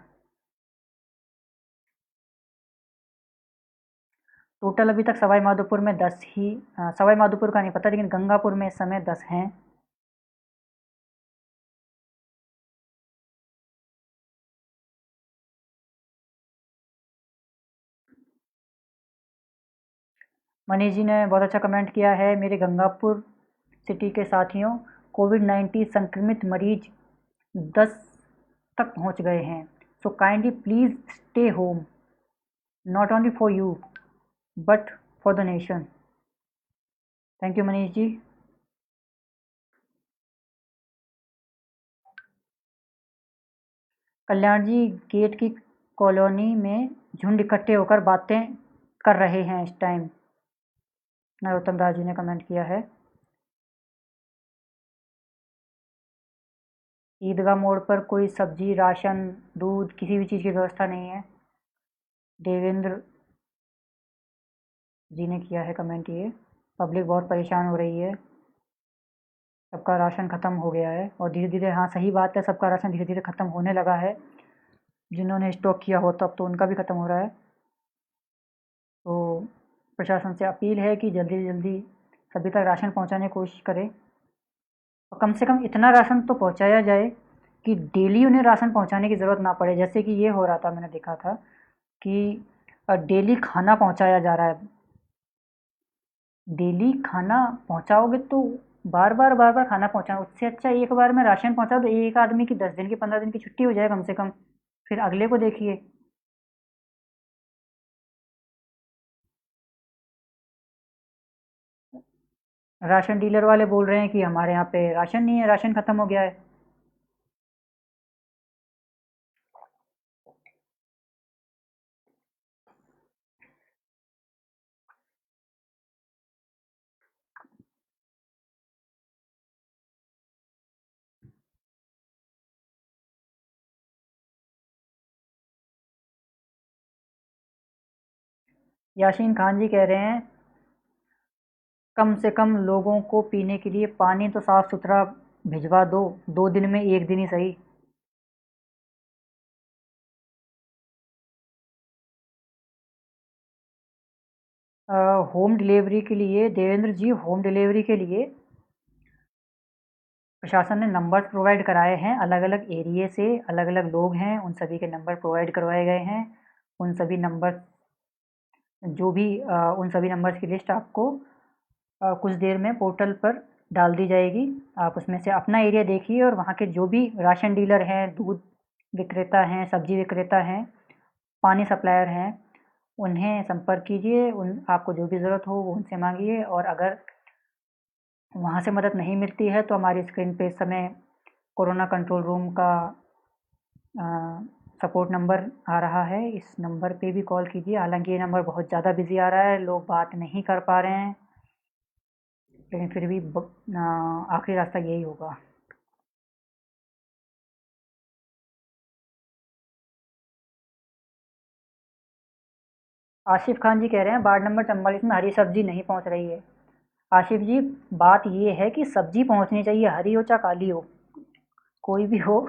टोटल अभी तक सवाई माधोपुर में 10 ही, सवाई माधोपुर का नहीं पता, लेकिन गंगापुर में इस समय 10 हैं। मनीष जी ने बहुत अच्छा कमेंट किया है, मेरे गंगापुर सिटी के साथियों, कोविड-19 संक्रमित मरीज 10 तक पहुंच गए हैं। So kindly please stay home, not only for you but for the nation. Thank you Manish ji. Kalyan ji, gate की कॉलोनी में झुंड इकट्ठे होकर बातें कर रहे हैं इस टाइम, नरोत्तम दास जी ने कमेंट किया है। ईदगाह मोड़ पर कोई सब्जी, राशन, दूध, किसी भी चीज़ की व्यवस्था नहीं है। देवेंद्र जी ने किया है कमेंट ये। पब्लिक बहुत परेशान हो रही है, सबका राशन ख़त्म हो गया है और धीरे धीरे, हाँ सही बात है, सबका राशन धीरे धीरे ख़त्म होने लगा है। जिन्होंने स्टॉक किया हो तब तो उनका भी ख़त्म हो रहा है। तो प्रशासन से अपील है कि जल्दी से जल्दी सभी तक राशन पहुंचाने की कोशिश करें, और कम से कम इतना राशन तो पहुंचाया जाए कि डेली उन्हें राशन पहुंचाने की ज़रूरत ना पड़े। जैसे कि ये हो रहा था, मैंने देखा था कि डेली खाना पहुंचाया जा रहा है। डेली खाना पहुंचाओगे तो बार बार खाना पहुंचाओ, उससे अच्छा एक बार में राशन पहुंचाओ तो एक आदमी की 10 दिन की 15 दिन की छुट्टी हो जाए कम से कम। फिर अगले को देखिए। राशन डीलर वाले बोल रहे हैं कि हमारे यहाँ पे राशन नहीं है, राशन खत्म हो गया है। यासीन खान जी कह रहे हैं कम से कम लोगों को पीने के लिए पानी तो साफ सुथरा भिजवा दो, 2 दिन में एक दिन ही सही। होम डिलीवरी के लिए देवेंद्र जी, होम डिलीवरी के लिए प्रशासन ने नंबर प्रोवाइड कराए हैं, अलग अलग एरिए से अलग अलग लोग हैं, उन सभी के नंबर प्रोवाइड करवाए गए हैं। उन सभी नंबर, उन सभी नंबर्स की लिस्ट आपको कुछ देर में पोर्टल पर डाल दी जाएगी। आप उसमें से अपना एरिया देखिए और वहाँ के जो भी राशन डीलर हैं, दूध विक्रेता हैं, सब्जी विक्रेता हैं, पानी सप्लायर हैं, उन्हें संपर्क कीजिए। आपको जो भी ज़रूरत हो वो उनसे मांगिए, और अगर वहाँ से मदद नहीं मिलती है तो हमारी स्क्रीन पे इस समय कोरोना कंट्रोल रूम का सपोर्ट नंबर आ रहा है, इस नंबर पे भी कॉल कीजिए। हालांकि ये नंबर बहुत ज़्यादा बिजी आ रहा है, लोग बात नहीं कर पा रहे हैं, लेकिन फिर भी आखिरी रास्ता यही होगा। आशिफ खान जी कह रहे हैं वार्ड नंबर 44 में हरी सब्जी नहीं पहुंच रही है। आशिफ जी, बात ये है कि सब्जी पहुंचनी चाहिए, हरी हो चाहे काली हो, कोई भी हो।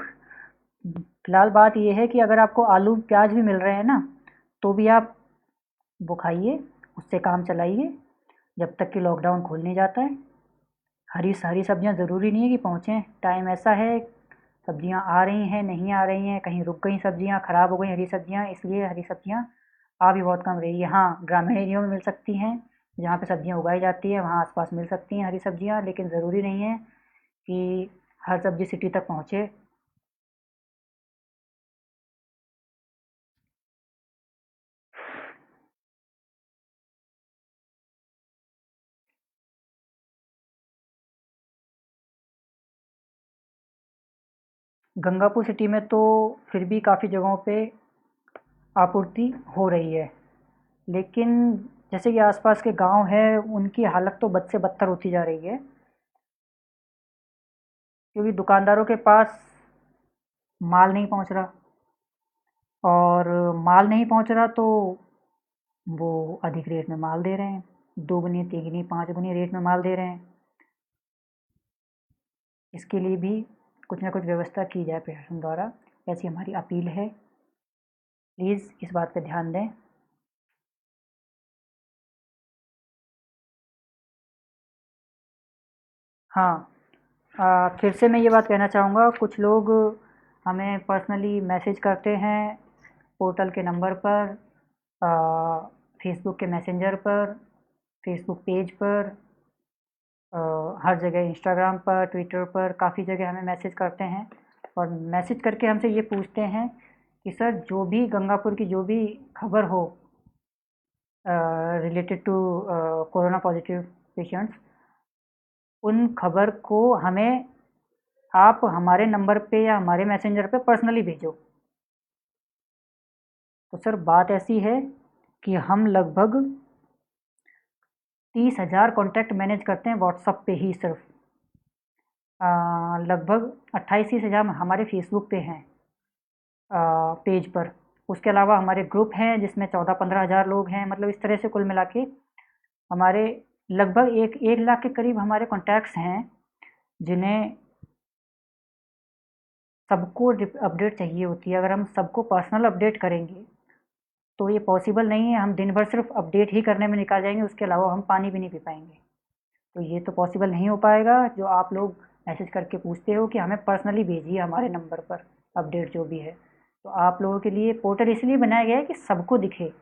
फिलहाल बात ये है कि अगर आपको आलू प्याज भी मिल रहे हैं ना, तो भी आप वो खाइए, उससे काम चलाइए जब तक कि लॉकडाउन खुल नहीं जाता है। हरी हरी सब्जियां ज़रूरी नहीं है कि पहुँचें, टाइम ऐसा है, सब्जियां आ रही हैं, नहीं आ रही हैं, कहीं रुक गई सब्जियां, ख़राब हो गई हरी सब्जियां, इसलिए हरी सब्जियां आ भी बहुत कम रही है। हाँ, ग्रामीण एरिया में मिल सकती हैं, जहाँ पे सब्जियां उगाई जाती है वहाँ आसपास मिल सकती हैं हरी सब्जियां, लेकिन ज़रूरी नहीं है कि हर सब्जी सिटी तक पहुँचे। गंगापुर सिटी में तो फिर भी काफ़ी जगहों पे आपूर्ति हो रही है, लेकिन जैसे कि आसपास के गांव हैं उनकी हालत तो बद से बदतर होती जा रही है, क्योंकि दुकानदारों के पास माल नहीं पहुंच रहा, और माल नहीं पहुंच रहा तो वो अधिक रेट में माल दे रहे हैं, दोगुनी तिगुनी पाँच गुनी रेट में माल दे रहे हैं। इसके लिए भी कुछ ना कुछ व्यवस्था की जाए प्रशासन द्वारा, ऐसी हमारी अपील है। प्लीज़ इस बात पे ध्यान दें। हाँ, फिर से मैं ये बात कहना चाहूँगा, कुछ लोग हमें पर्सनली मैसेज करते हैं पोर्टल के नंबर पर, फेसबुक के मैसेंजर पर, फेसबुक पेज पर, हर जगह इंस्टाग्राम पर, ट्विटर पर, काफ़ी जगह हमें मैसेज करते हैं, और मैसेज करके हमसे ये पूछते हैं कि सर जो भी गंगापुर की जो भी खबर हो related to corona positive patients, उन खबर को हमें आप हमारे नंबर पे या हमारे मैसेंजर पे पर्सनली भेजो। तो सर बात ऐसी है कि हम लगभग 30,000 कॉन्टैक्ट मैनेज करते हैं व्हाट्सएप पे ही सिर्फ। लगभग 28-30 हज़ार हमारे फेसबुक पे हैं, पेज पर। उसके अलावा हमारे ग्रुप हैं जिसमें 14-15 हज़ार लोग हैं, मतलब इस तरह से कुल मिला के हमारे लगभग एक लाख के करीब हमारे कॉन्टैक्ट्स हैं, जिन्हें सबको अपडेट चाहिए होती है। अगर हम सबको पर्सनल अपडेट करेंगे तो ये पॉसिबल नहीं है, हम दिन भर सिर्फ अपडेट ही करने में निकाल जाएंगे, उसके अलावा हम पानी भी नहीं पी पाएंगे। तो ये तो पॉसिबल नहीं हो पाएगा जो आप लोग मैसेज करके पूछते हो कि हमें पर्सनली भेजिए हमारे नंबर पर अपडेट जो भी है। तो आप लोगों के लिए पोर्टल इसलिए बनाया गया है कि सबको दिखे,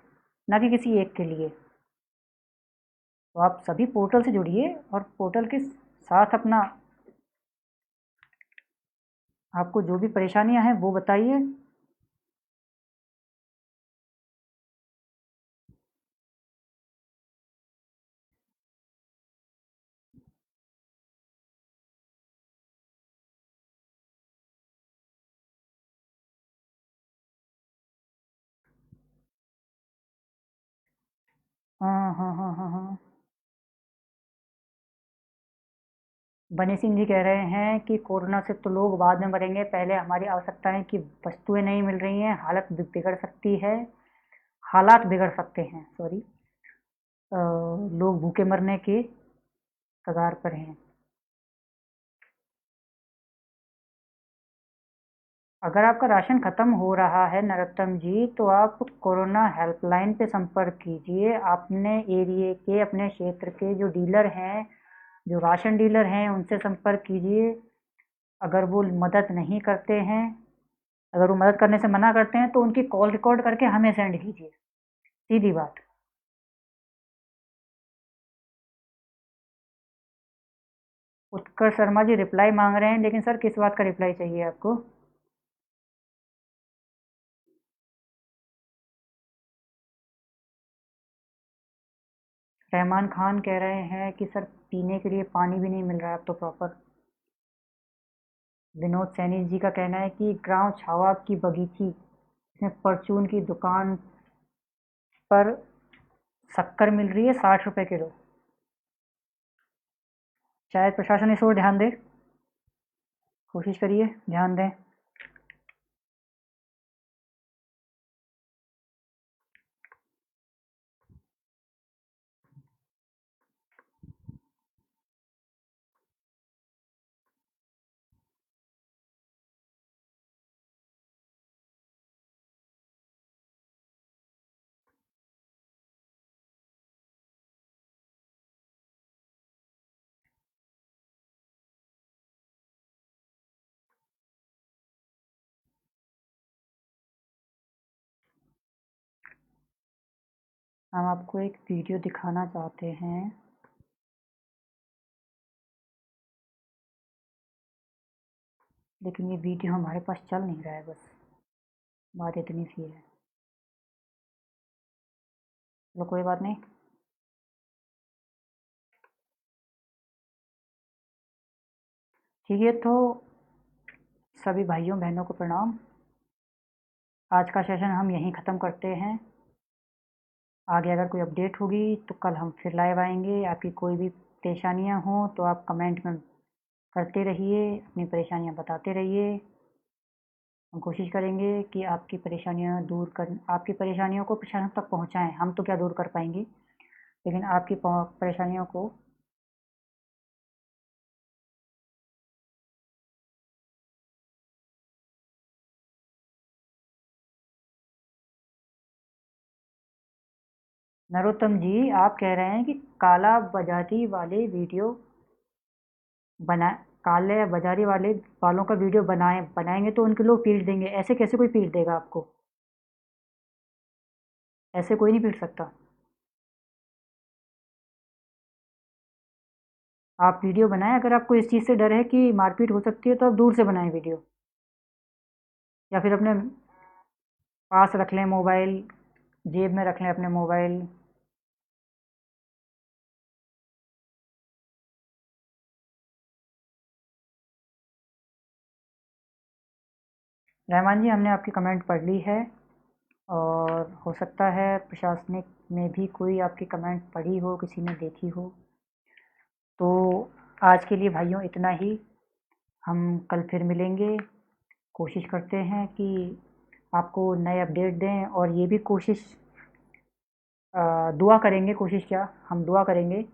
ना कि किसी एक के लिए। तो आप सभी पोर्टल से जुड़िए और पोर्टल के साथ अपना, आपको जो भी परेशानियां हैं वो बताइए। हाँ हाँ हाँ हाँ हाँ। बनी सिंह जी कह रहे हैं कि कोरोना से तो लोग बाद में मरेंगे, पहले हमारी आवश्यकताएं की वस्तुएं नहीं मिल रही हैं, हालत बिगड़ सकती है, हालात बिगड़ सकते हैं, सॉरी, लोग भूखे मरने के कगार पर हैं। अगर आपका राशन खत्म हो रहा है नरोत्तम जी, तो आप कोरोना हेल्पलाइन पे संपर्क कीजिए। अपने एरिए के, अपने क्षेत्र के जो डीलर हैं, जो राशन डीलर हैं, उनसे संपर्क कीजिए। अगर वो मदद नहीं करते हैं, अगर वो मदद करने से मना करते हैं, तो उनकी कॉल रिकॉर्ड करके हमें सेंड कीजिए, सीधी बात। उत्कर्ष शर्मा जी रिप्लाई मांग रहे हैं, लेकिन सर किस बात का रिप्लाई चाहिए आपको? रहमान खान कह रहे हैं कि सर पीने के लिए पानी भी नहीं मिल रहा है अब तो प्रॉपर। विनोद सैनी जी का कहना है कि गांव छावा की बगीची इसमें परचून की दुकान पर शक्कर मिल रही है 60 रुपए किलो। शायद प्रशासन इस ओर ध्यान दे, कोशिश करिए ध्यान दें। हम आपको एक वीडियो दिखाना चाहते हैं। लेकिन ये वीडियो हमारे पास चल नहीं रहा है, बस बात इतनी सी है। चलो कोई बात नहीं। ठीक है, तो सभी भाइयों बहनों को प्रणाम। आज का सेशन हम यहीं ख़त्म करते हैं। आगे अगर कोई अपडेट होगी तो कल हम फिर लाइव आएंगे। आपकी कोई भी परेशानियां हों तो आप कमेंट में करते रहिए, अपनी परेशानियां बताते रहिए। हम कोशिश करेंगे कि आपकी परेशानियों को प्रशासन तक पहुंचाएं। हम तो क्या दूर कर पाएंगे, लेकिन आपकी परेशानियों को नरोत्तम जी आप कह रहे हैं कि काला बाजारी वाले वीडियो बना काले बाजारी वाले वालों का वीडियो बनाएंगे तो उनके लोग पीट देंगे। ऐसे कैसे कोई पीट देगा आपको? ऐसे कोई नहीं पीट सकता। आप वीडियो बनाएं, अगर आपको इस चीज़ से डर है कि मारपीट हो सकती है तो आप दूर से बनाएं वीडियो, या फिर अपने पास रख लें मोबाइल, जेब में रख लें अपने मोबाइल। रहमान जी हमने आपकी कमेंट पढ़ ली है, और हो सकता है प्रशासनिक में भी कोई आपकी कमेंट पढ़ी हो, किसी ने देखी हो। तो आज के लिए भाइयों इतना ही। हम कल फिर मिलेंगे। कोशिश करते हैं कि आपको नए अपडेट दें, और ये भी दुआ करेंगे, कोशिश क्या हम दुआ करेंगे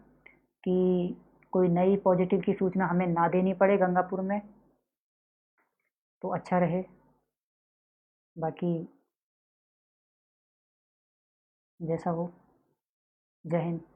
कि कोई नई पॉजिटिव की सूचना हमें ना देनी पड़े गंगापुर में, तो अच्छा रहे। बाकी जैसा हो। जय हिंद।